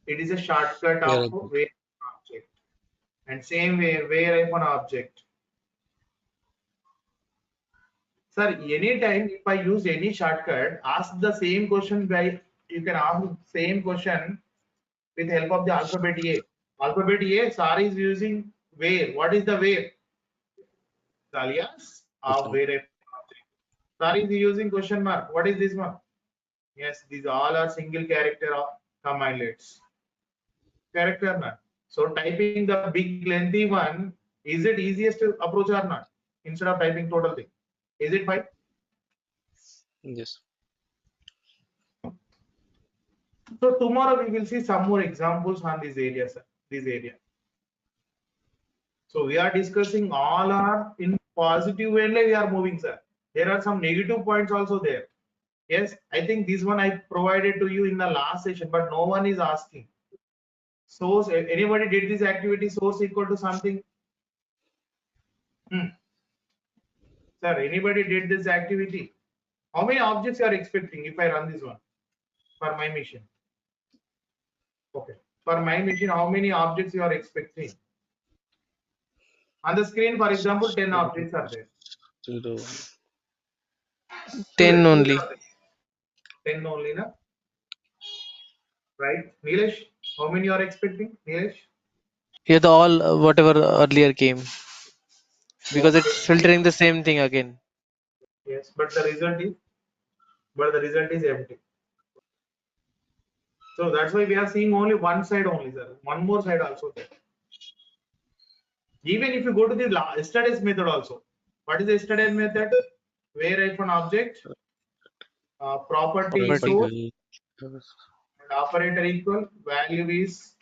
It is a shortcut Where of where object. And same way, where an object. Sir, anytime if I use any shortcut, ask the same question by you can ask the same question with help of the alphabet A. Alphabet A, sir is using where. What is the where? The alias of where a object. Sir is using question mark. What is this one? Yes, these all are single character of commandlets. Character not. So typing the big lengthy one, is it easiest to approach or not? Instead of typing total thing. Is it fine? Yes. So tomorrow we will see some more examples on this area, sir. This area. So we are discussing all are in positive way we are moving, sir. There are some negative points also there. Yes, I think this one I provided to you in the last session, but no one is asking. Source, anybody did this activity source equal to something? Sir, anybody did this activity? How many objects you are expecting if I run this one for my machine? Okay. For my machine, how many objects you are expecting? On the screen, for example, 10 objects are there. 10 Students, only. 10 only, na? Right? Nilesh, how many you are expecting? Nilesh? Here the all whatever earlier came, because Okay. it's filtering the same thing again. Yes, but the result is empty. So that's why we are seeing only one side only, sir. One more side also there. Even if you go to the yesterday's method also. What is the yesterday's method? Where if an object, property is source, and operator equal, value is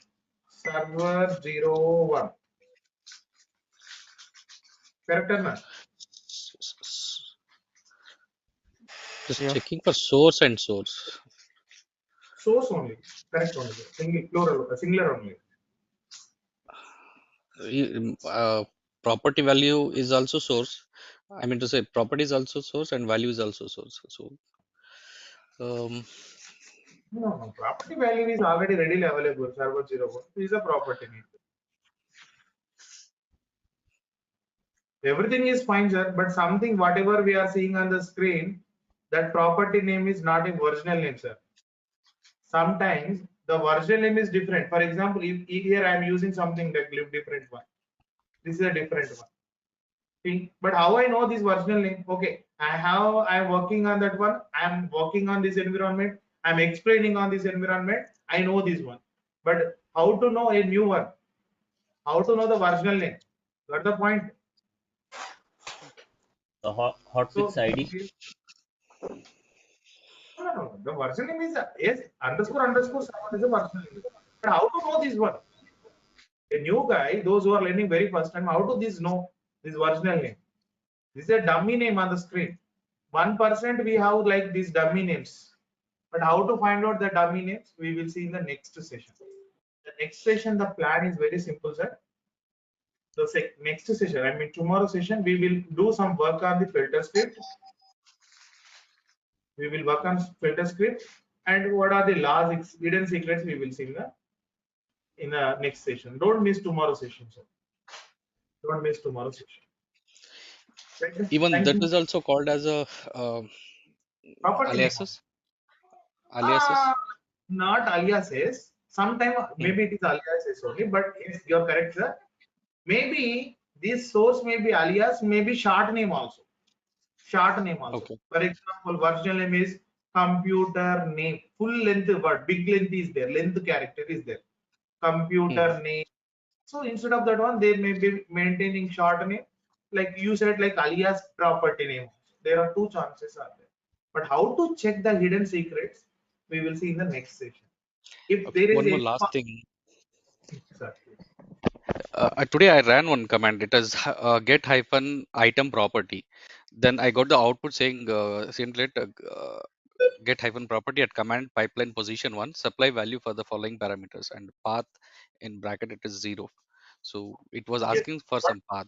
server 01. Correct or not? Just Yeah. checking for source and source. Source only. Correct only. Single, plural, singular only. Property value is also source. I mean to say property is also source and value is also source. So No. Property value is already readily available. Server 01. This is a property name. Everything is fine, sir, but something whatever we are seeing on the screen, that property name is not a original name, sir. Sometimes the original name is different. For example, if here I am using something that different one. This is a different one. See? But how I know this original name? Okay, I'm working on that one. I'm working on this environment. I'm explaining on this environment. I know this one. But how to know a new one? How to know the original name? Got the point? The hotfix So ID. no. The version name is yes underscore someone is a version name. But how to know this one? A new guy, those who are learning very first time, how do this know this original name? This is a dummy name on the screen. 1% we have like these dummy names. But how to find out the dummy names? We will see in the next session. The next session, the plan is very simple, sir. The next session, I mean tomorrow session, we will do some work on the filter script. We will work on filter script and what are the laws, hidden secrets we will see in the next session. Don't miss tomorrow's session, sir. Don't miss tomorrow's session. Right, even thank that you. is also called as a Property name. aliases. Aliases. Not aliases. Sometimes maybe it is aliases only, but yes, you're correct, sir. Maybe this source may be alias, maybe short name also. Short name also. Okay. For example, virtual name is computer name. Full length word, big length is there, length character is there. Computer name So instead of that one, they may be maintaining short name, like you said, like alias property name. There are two chances are there. But how to check the hidden secrets, we will see in the next session. If there is One more a last thing. sorry. Today I ran one command. It is get hyphen item property. Then I got the output saying simplet get hyphen property at command pipeline position 1 supply value for the following parameters and path in bracket it is 0. So it was Yes. asking for some path.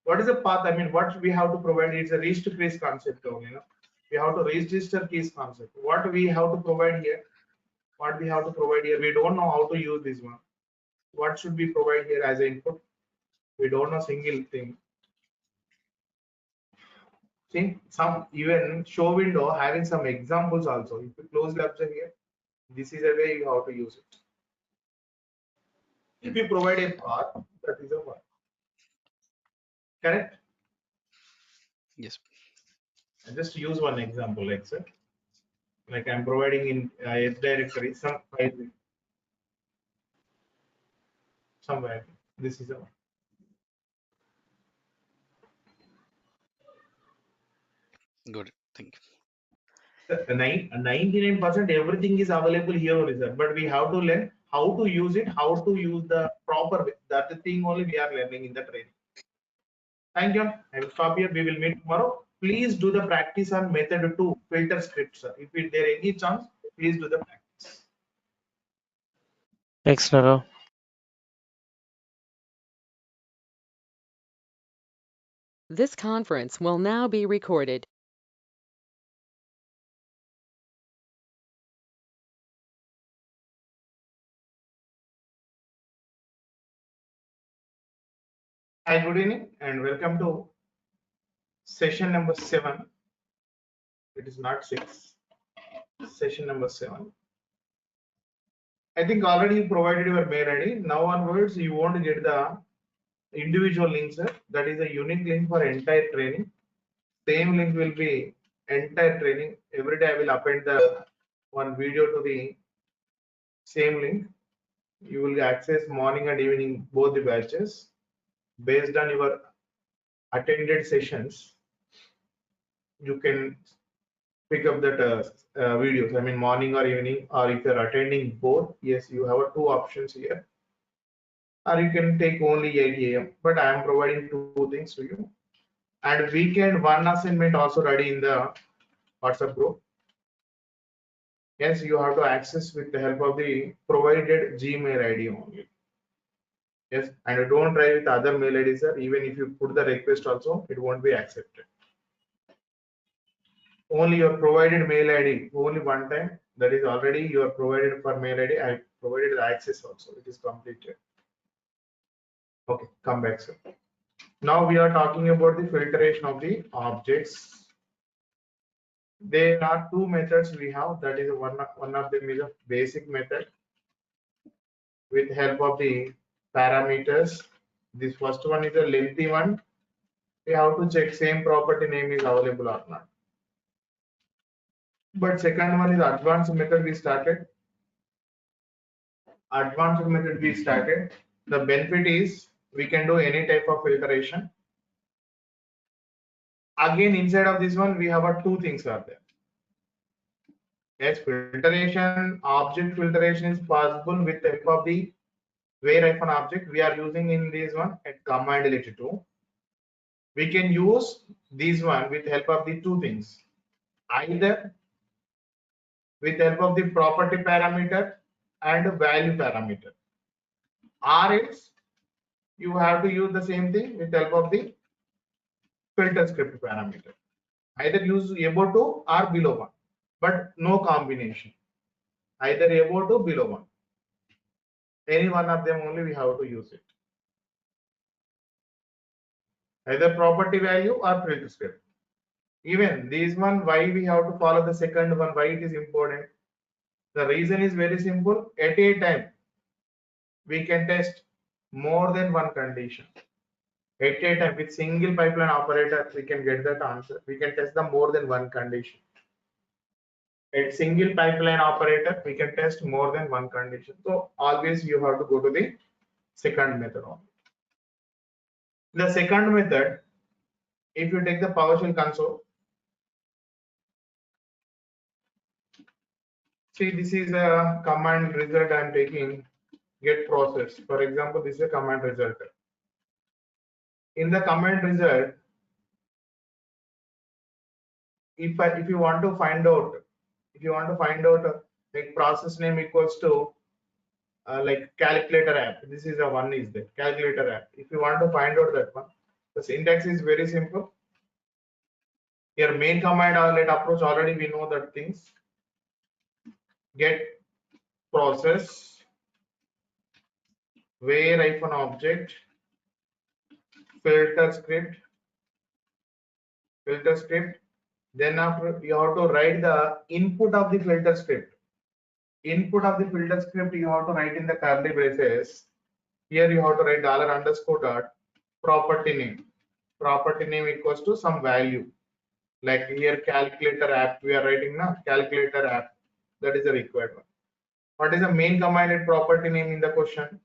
What is the path? I mean, what we have to provide is a register keys concept only. We have to register keys concept. What we have to provide here? What we have to provide here? We don't know how to use this one. What should we provide here as an input? We don't know single thing. See, some even show window having some examples also. If you closely observe here, this is a way you have to use it. If you provide a path, that is a one. Correct? Yes. I just use one example, like I'm providing in S directory some file somewhere. This is a one. Good. Thank you. 99% everything is available here only, sir. But we have to learn how to use it, how to use the proper way. That's the thing only we are learning in the training. Thank you. I will stop here. We will meet tomorrow. Please do the practice on method 2 filter script, sir. If there any chance, please do the practice. Thanks, Nara. This conference will now be recorded. Hi, good evening and welcome to session number 7. It is not 6. Session number 7. I think already you provided your mail ID. Now onwards, you won't get the individual link, sir. That is a unique link for entire training. Same link will be entire training. Every day I will append the one video to the same link. You will access morning and evening both the batches based on your attended sessions. You can pick up that videos. I mean morning or evening, or if you're attending both, yes, you have two options here. Or you can take only 8 a.m. But I am providing two things to you. And weekend one assignment also ready in the WhatsApp group. Yes, you have to access with the help of the provided Gmail ID only. Yes, and don't try with other mail IDs, sir. Even if you put the request also, it won't be accepted. Only your provided mail ID, only one time. That is already you are provided for mail ID. I provided the access also. It is completed. Okay, come back, sir. Now we are talking about the filtration of the objects. There are two methods we have. That is one of them is a basic method with help of the parameters. This first one is a lengthy one. We have to check same property name is available or not. But second one is advanced method we started. Advanced method we started. The benefit is we can do any type of filtration. Again, inside of this one, we have two things are there. Yes, filtration, object filtration is possible with the help of the where-object. We are using in this one at command lit 2. We can use this one with help of the two things. Either with help of the property parameter and value parameter, or else you have to use the same thing with help of the filter script parameter. Either use above 2 or below 1, but no combination. Either above 2, below 1. Any one of them only we have to use it. Either property value or filter script. Even this one, why we have to follow the second one, why it is important? The reason is very simple. At a time, we can test more than one condition. At a time, with single pipeline operator, we can get that answer. We can test the more than one condition. At single pipeline operator, we can test more than one condition. So always you have to go to the second method only. The second method, if you take the PowerShell console, see this is a command result I am taking, get process. For example, this is a command result. In the command result, if you want to find out, like process name equals to like calculator app. This is a one is there, calculator app. If you want to find out that one, the syntax is very simple. Your main command let approach already we know that things. Get process where -object filter script. Then after you have to write the input of the filter script. Input of the filter script you have to write in the curly braces. Here you have to write $_ property name. Property name equals to some value. Like here calculator app we are writing now, calculator app, that is the required one. What is the main commanded property name in the question?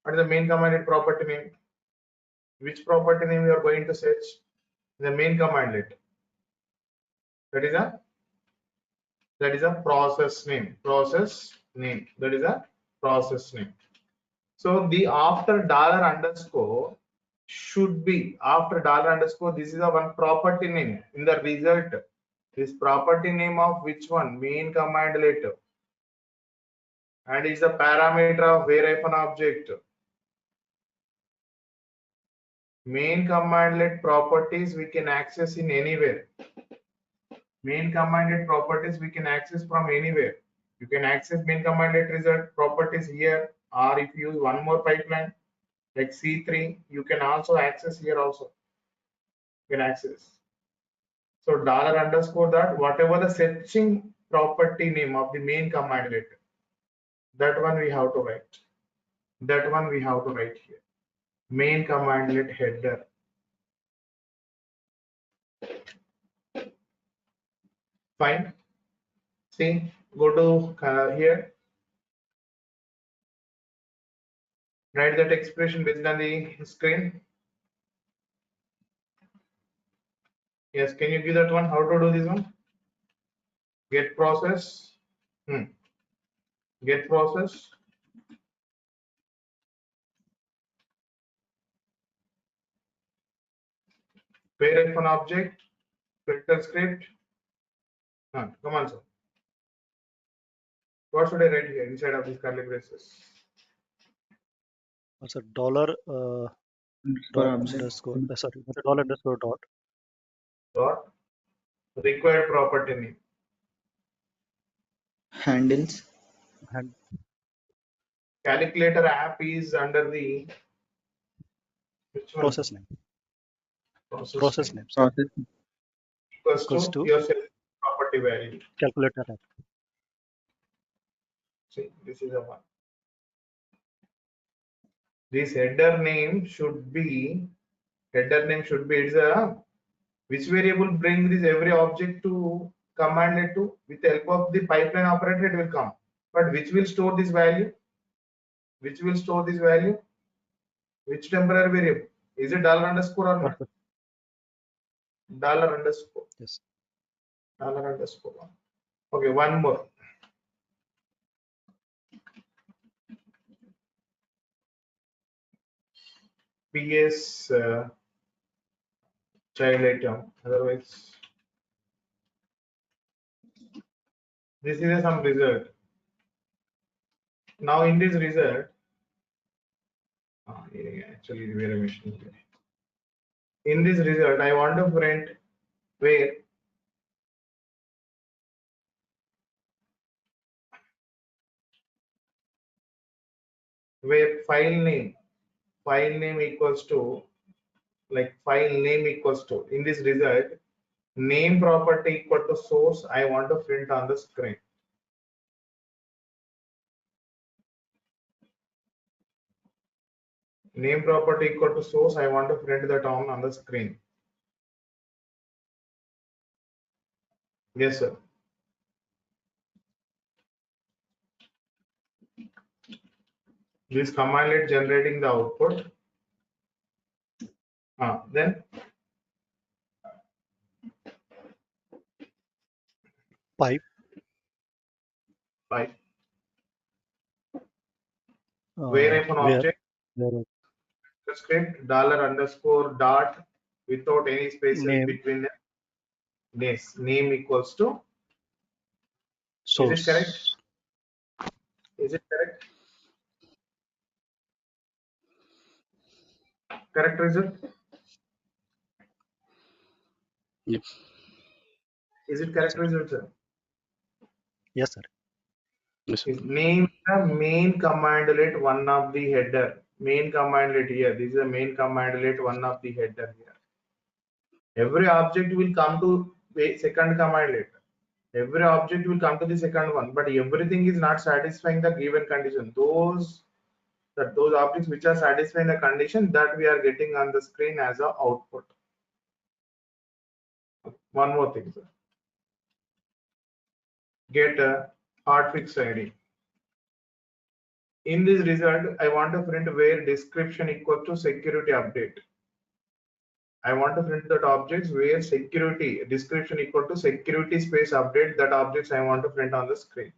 What is the main commanded property name? Which property name you are going to search? The main commandlet. That is a process name. That is a process name. So the after $_ should be after $_ this is a one property name in the result. This property name of which one? Main commandlet, and is the parameter of where -object. Main commandlet properties we can access in anywhere. Main commandlet properties we can access from anywhere. You can access main commandlet result properties here, or if you use one more pipeline like C3, you can also access here also. You can access. So $_ that whatever the searching property name of the main commandlet, that one we have to write. That one we have to write here. Main commandlet header. Fine. See, go to here. Write that expression based on the screen. Yes, can you give that one? How to do this one? Get process. Get process. Where -object filter script. Come on, sir. What should I write here inside of these curly braces? Also dollar dot underscore sorry, $_ dot Dot required property name. handles. and Calculator app is under the which one? process name. Process name. Process. Equals Equals to to your property value. calculator app. See, this is a one. This header name should be it's a which variable bring this every object to commandlet to with the help of the pipeline operator it will come. But which will store this value? Which will store this value? Which temporary variable? Is it $_ or not? $_ Yes. $_ Okay, one more. PS child item. Otherwise, this is some result. Now in this result, actually we are machine here. In this result, I want to print where file name equals to like file name equals to in this result name property equal to source I want to print on the screen. Name property equal to source I want to print that on the screen. Yes, sir. This commandlet generating the output. Then pipe. Where if an object where script $_ without any spaces name between them. Name equals to. source. Is it correct? Is it correct? Correct result? Yep. Is it correct result, sir? Yes, sir. Yes. Is name the main commandlet one of the header. Main commandlet here. This is the main commandlet one of the header here. Every object will come to the second commandlet. Every object will come to the second one, but everything is not satisfying the given condition. Those objects which are satisfying the condition that we are getting on the screen as a output. One more thing, sir. Get a hotfix ID. In this result, I want to print where description equal to security update. I want to print that objects where security description equal to security space update. That objects I want to print on the screen.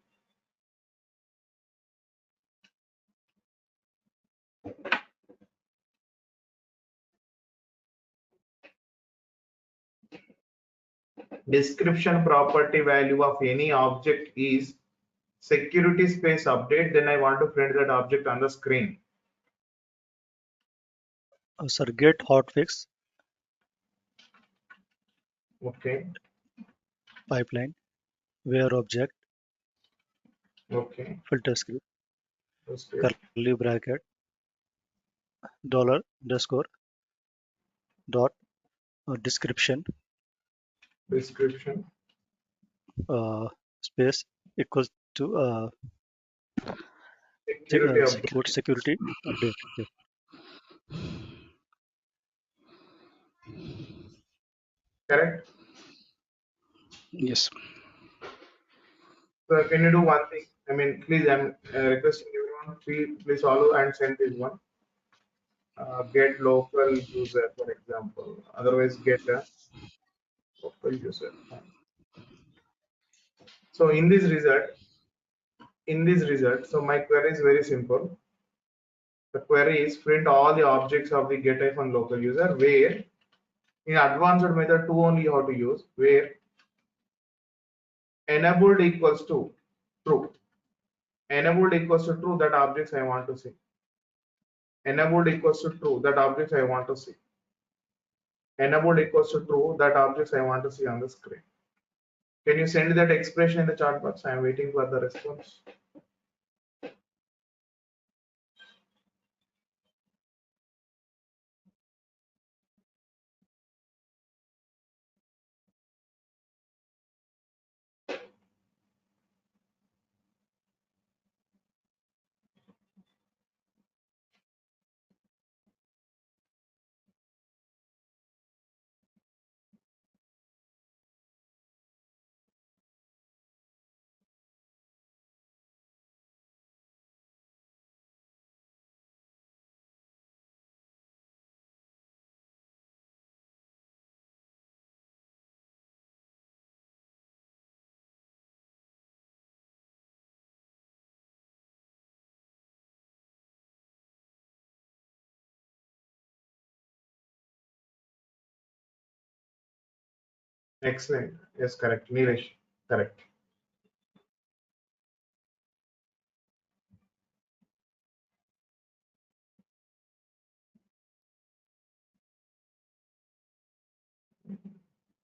Description property value of any object is security space update. Then I want to print that object on the screen. Sir, get hotfix. Okay. Pipeline. Where object. Okay. Filter script. Okay. Curly bracket. $_ dot description. Description. Space equals to security update. Yes. Correct. Yes. So can you do one thing? I mean, please, I'm requesting everyone, please follow and send this one. Get local user, for example. Otherwise, get a local user. So in this result, so my query is very simple. The query is print all the objects of the get-local user where in advanced method 2 only you have to use where enabled equals to true. Enabled equals to true, that objects I want to see. Enabled equals to true, that objects I want to see. Enabled equals to true, that objects I want to see on the screen. Can you send that expression in the chat box? I am waiting for the response. Excellent. Yes, correct. Neelesh, correct.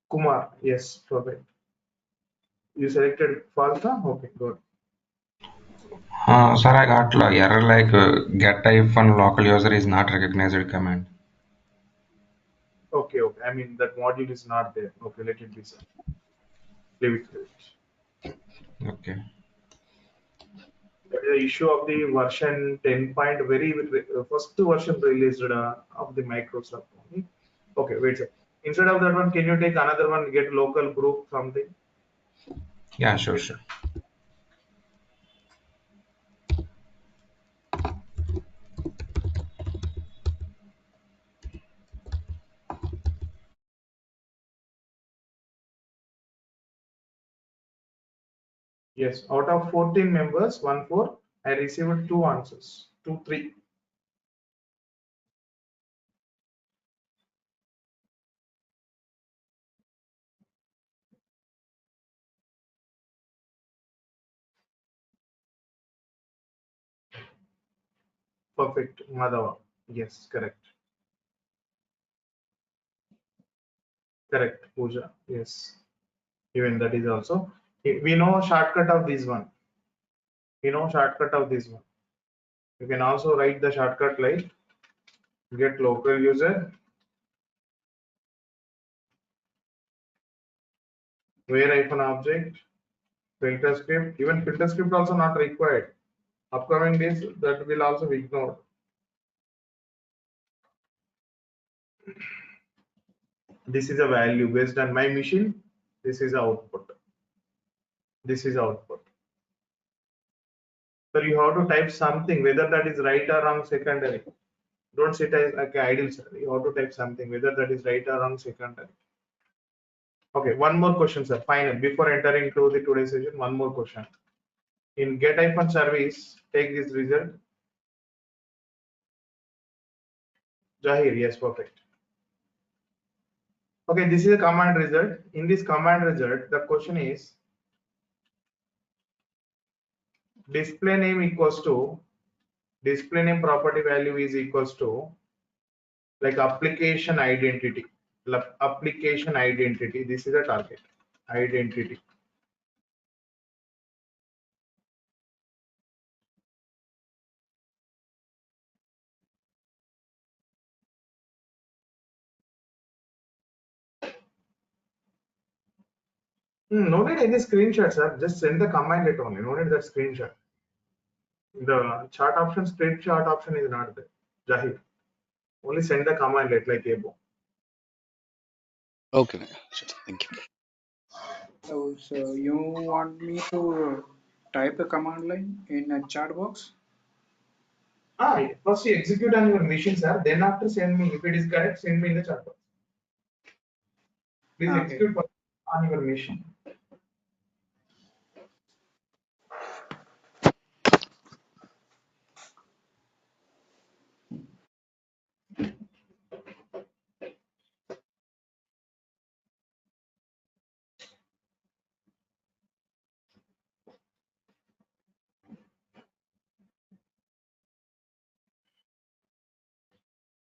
Kumar, yes, perfect. You selected Falsa? Okay, good. Sir, I got error like get local user is not recognized command. Okay. I mean, that module is not there. Okay, let it be so. Leave it. Okay. That is the issue of the version 10 point, first version released of the Microsoft. Okay, wait a second. Instead of that one, can you take another one, get local group something? Yeah, sure. Yes, out of 14 members, 1-4, I received 2 answers, 2-3. Perfect, Madhava. Yes, correct. Correct, Pooja. Yes, even that is also. We know shortcut of this one. We know shortcut of this one. You can also write the shortcut like get local user where -object filter script. Even filter script also not required. Upcoming days that will also be ignored. This is a value based on my machine. This is output. This is output. So you have to type something, whether that is right or wrong secondary. Don't sit as like idle, sir. You have to type something, whether that is right or wrong secondary. Okay, one more question, sir. Final. Before entering to the today's session, one more question. In get-service, take this result. Jahir, yes, perfect. Okay, this is a command result. In this command result, the question is display name equals to display name property value is equals to like application identity. Application identity. This is a target identity. No need any screenshot, sir. Just send the command it only. No need that screenshot. The chart option, spread chart option is not there. Jahid. Only send the command it like above. Okay, sure. Thank you. So you want me to type a command line in a chat box? First you execute on your machine, sir. Then after send me. If it is correct, send me in the chat box. Please Okay. execute on your machine.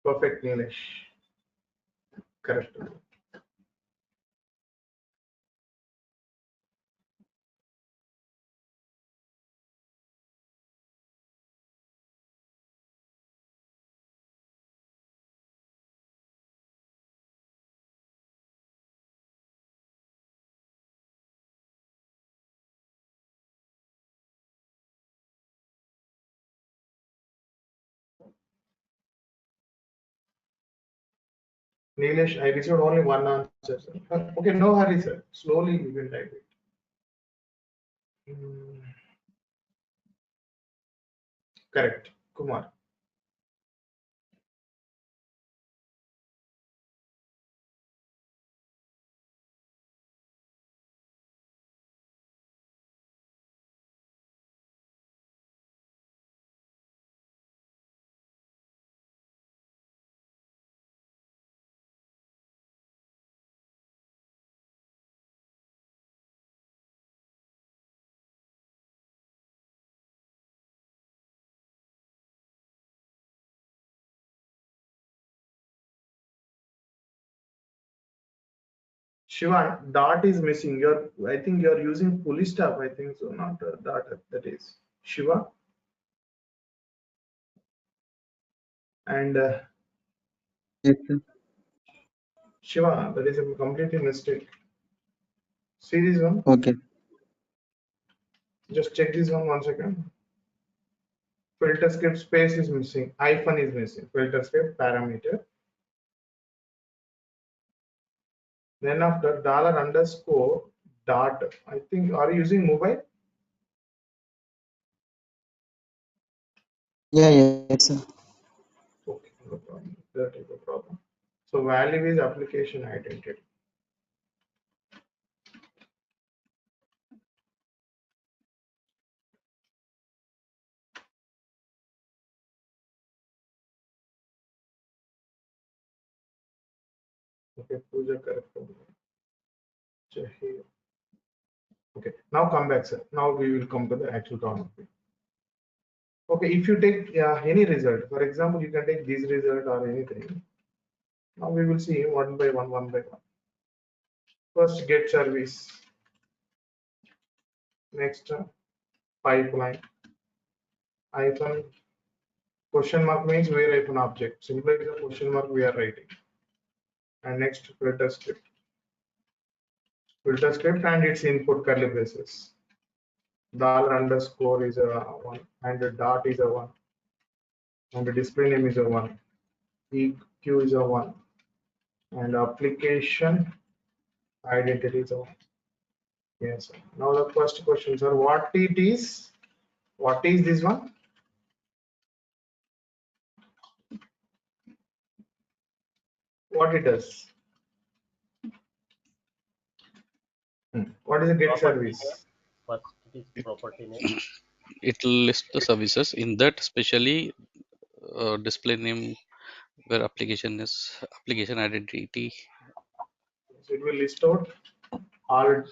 Perfect, Nilesh. Correct. Nilesh, I received only one answer, sir. Okay, no hurry, sir. Slowly you will type it. Correct. Kumar. Shiva, dot is missing. I think you're using fully stop. I think so, not dot. That is Shiva. And Yes, sir. Shiva, that is a completely mistake. See this one. Okay. Just check this one second. Filter script space is missing. Hyphen is missing. Filter script parameter. Then after $_ dot. I think are you using mobile? Yeah, yes, sir. Okay, no problem. That is the problem. So value is application identity. Okay, Pooja, correct. Jahir. Okay, now come back, sir. Now we will come to the actual topic. Okay, if you take any result, for example, you can take this result or anything. Now we will see one by one, one by one. First, get service. Next, pipeline. Hyphen question mark means where hyphen object. Simply it is a question mark we are writing. And next, filter script. Filter script and its input curly braces. Dollar underscore is a one, and the dot is a one, and the display name is a one. EQ is a one, and application identity is a one. Yes. Now the first question, sir, what it is? What is this one? What it does? What is a get Property name. service? First, it is property name. It will list the services in that, especially display name where application is application identity. So it will list out all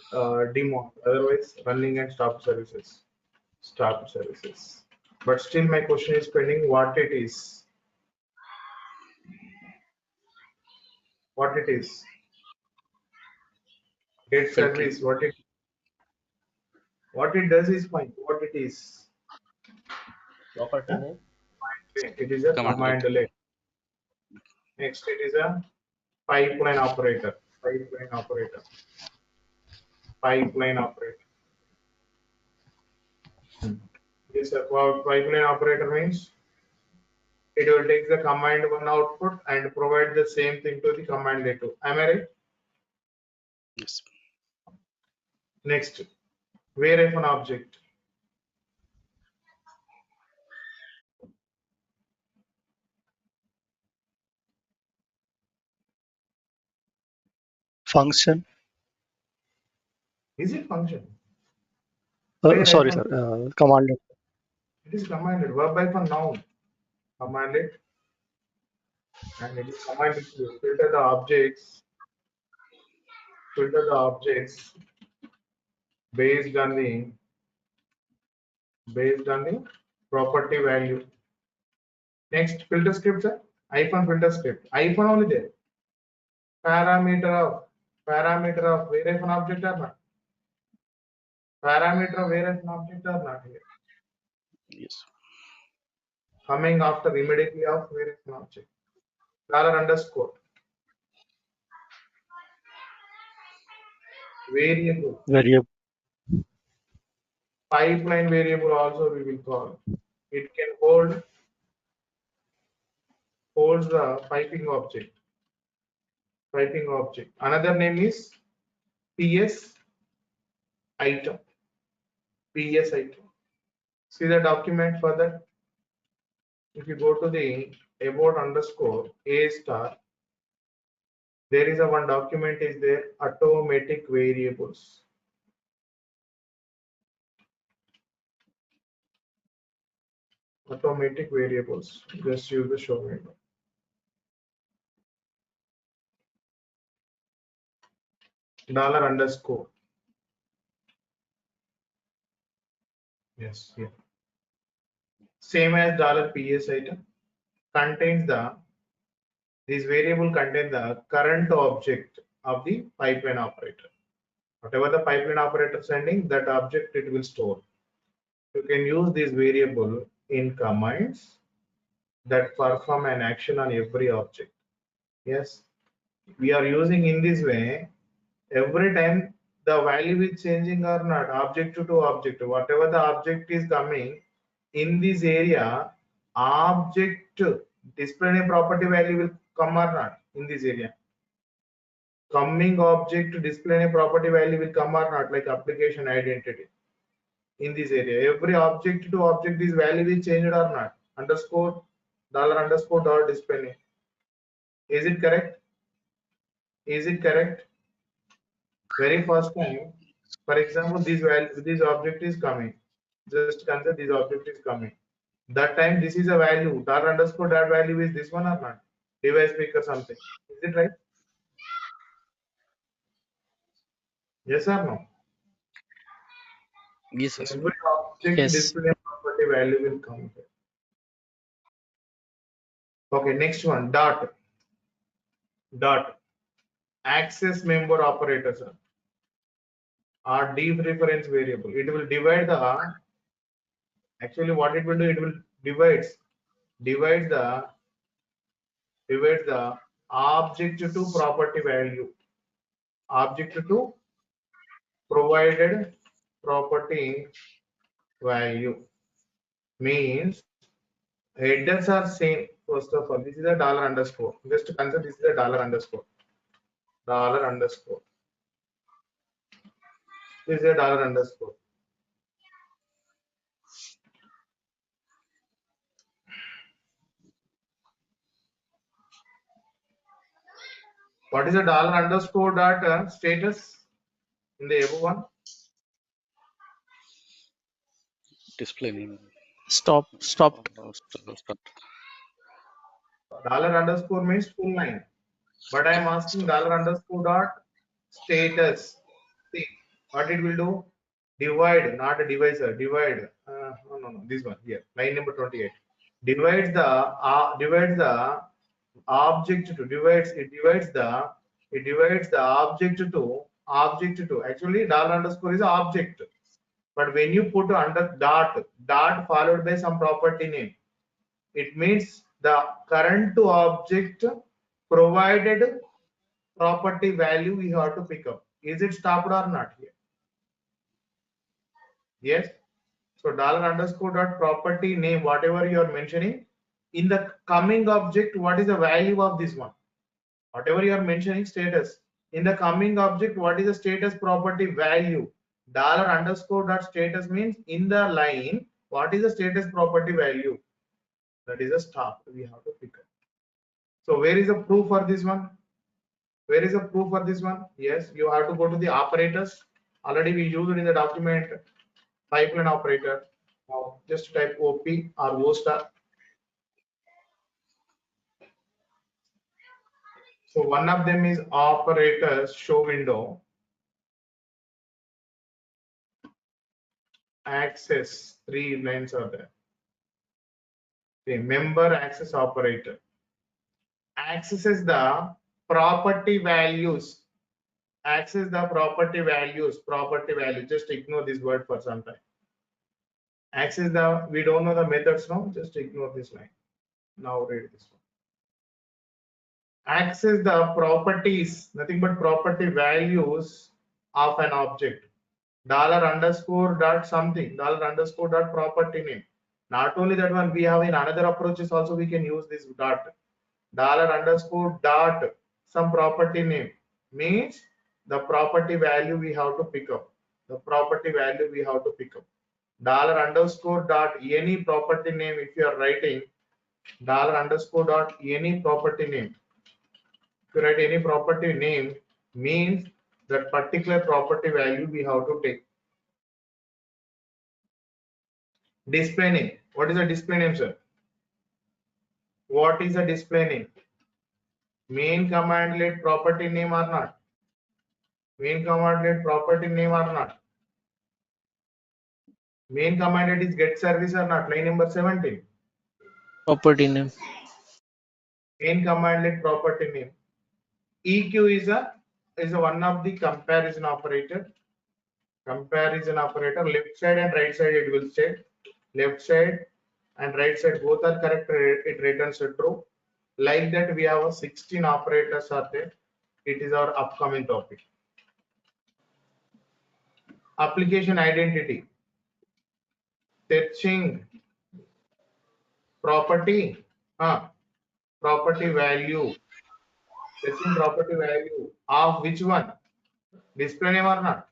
daemon, otherwise running and stop services. Stop services. But still my question is pending. What it is? What it is? Get Filtering service. What it does is fine. What it is? Property Huh? name. It is a commandlet. commandlet. Next, it is a pipeline operator. Pipeline operator. Pipeline operator. Yes, sir. What pipeline operator means? It will take the command one output and provide the same thing to the command two. Am I right? Yes. Next, where if an object. Function. Is it function? Where Sorry, if sir. Command. it is commanded. Verb hyphen noun. Commanded, and it is commanded to filter the objects. Filter the objects based on the property value. Next, filter script, sir. Hyphen filter script. Hyphen only there. Parameter of where if an object or not. Parameter of where if an object or not here. Yes. Coming after immediately of where if an object. Dollar underscore. Variable. Variable. Pipeline variable also we will call. It can holds the piping object. Piping object. Another name is PS item. PS item. See the document further. If you go to the about underscore a star, there is a one document is there, automatic variables. Automatic variables. Just use the show window. Dollar underscore. Yes, yeah. Same as dollar PS item contains this variable contains the current object of the pipeline operator. Whatever the pipeline operator sending, that object it will store. You can use this variable in commands that perform an action on every object. Yes, we are using in this way. Every time the value is changing or not, object to object, whatever the object is coming in this area, object display name property value will come or not in this area. Coming object display name property value will come or not, like application identity in this area. Every object to object, this value is changed or not. Underscore dollar underscore dot display name. Is it correct? Is it correct? Very first time, for example, this value, this object is coming. Just consider this object is coming. That time, this is a value. Dollar underscore that value is this one or not? Device speaker something. Is it right? Yes or no? Yes, sir. Every object Yes. display property value will come here. Okay, next one, dot. Dot. Access member operators are dereference variable. It will divide the, actually what it will do, it will divide the object to property value. Object to provided property value means headers are same. First of all, this is a dollar underscore. Just to consider, this is a dollar underscore. Dollar underscore. This is a dollar underscore. What is a dollar underscore dot status in the above one? Display name. Stopped. Start. Dollar underscore means full line. But I am asking dollar underscore dot status. See what it will do? Divide, not a divisor. Divide. No. This one here. Line number 28. Divides the object to divides. It divides the object to. Actually, dollar underscore is a object. But when you put under dot followed by some property name, it means the current to object provided property value we have to pick up. Is it stopped or not here? Yes. So dollar underscore dot property name, whatever you are mentioning, in the coming object, what is the value of this one? Whatever you are mentioning status. In the coming object, what is the status property value? Dollar underscore dot status means in the line, what is the status property value? That is a stop we have to pick up. So where is the proof for this one? Where is the proof for this one? Yes, you have to go to the operators. Already we used it in the document, pipeline operator. Now just type OP or O star. So one of them is operators show window. Access, 3 lines are there. Okay, member access operator accesses the property values. Access the property values. Property value. Just ignore this word for some time. Access the, we don't know the methods now. Just ignore this line. Now read this one. Access the properties, nothing but property values of an object. Dollar underscore dot something. Dollar underscore dot property name. Not only that one, we have in another approaches also we can use this dot. Dollar underscore dot some property name means the property value we have to pick up. The property value we have to pick up. Dollar underscore dot any property name, if you are writing dollar underscore dot any property name, if you write any property name means that particular property value we have to take. Display name. What is a display name, sir? What is a display name? Main commandlet property name or not? Main commandlet property name or not? Main commandlet is get service or not? Line number 17. Property name. Main commandlet property name. EQ is a one of the comparison operator. Comparison operator. Left side and right side it will say. Left side and right side both are correct. It returns a true. Like that we have a 16 operators are there. It is our upcoming topic. Application identity. Fetching property. Property value. Fetching property value of which one? Display name or not?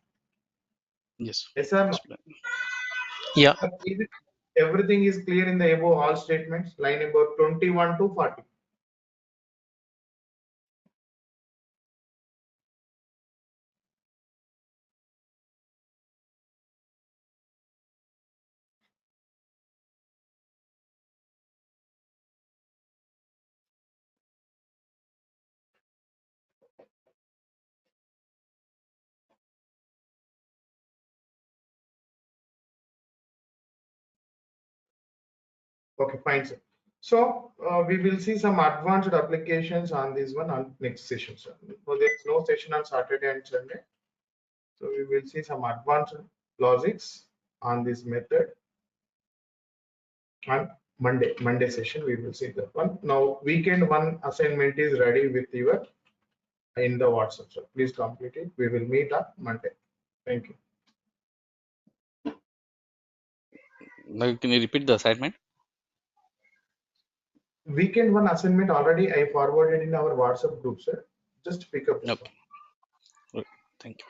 Yes. Yes or no? Display. Yeah. Everything is clear in the above all statements. Line number 21 to 40. Okay, fine, sir. So we will see some advanced applications on this one on next session, sir. So there is no session on Saturday and Sunday. So we will see some advanced logics on this method on Monday session. We will see that one. Now weekend one assignment is ready with your in the WhatsApp. So please complete it. We will meet on Monday. Thank you. Now, can you repeat the assignment? Weekend one assignment already I forwarded in our WhatsApp group, sir. Just pick up that one. Okay. Thank you.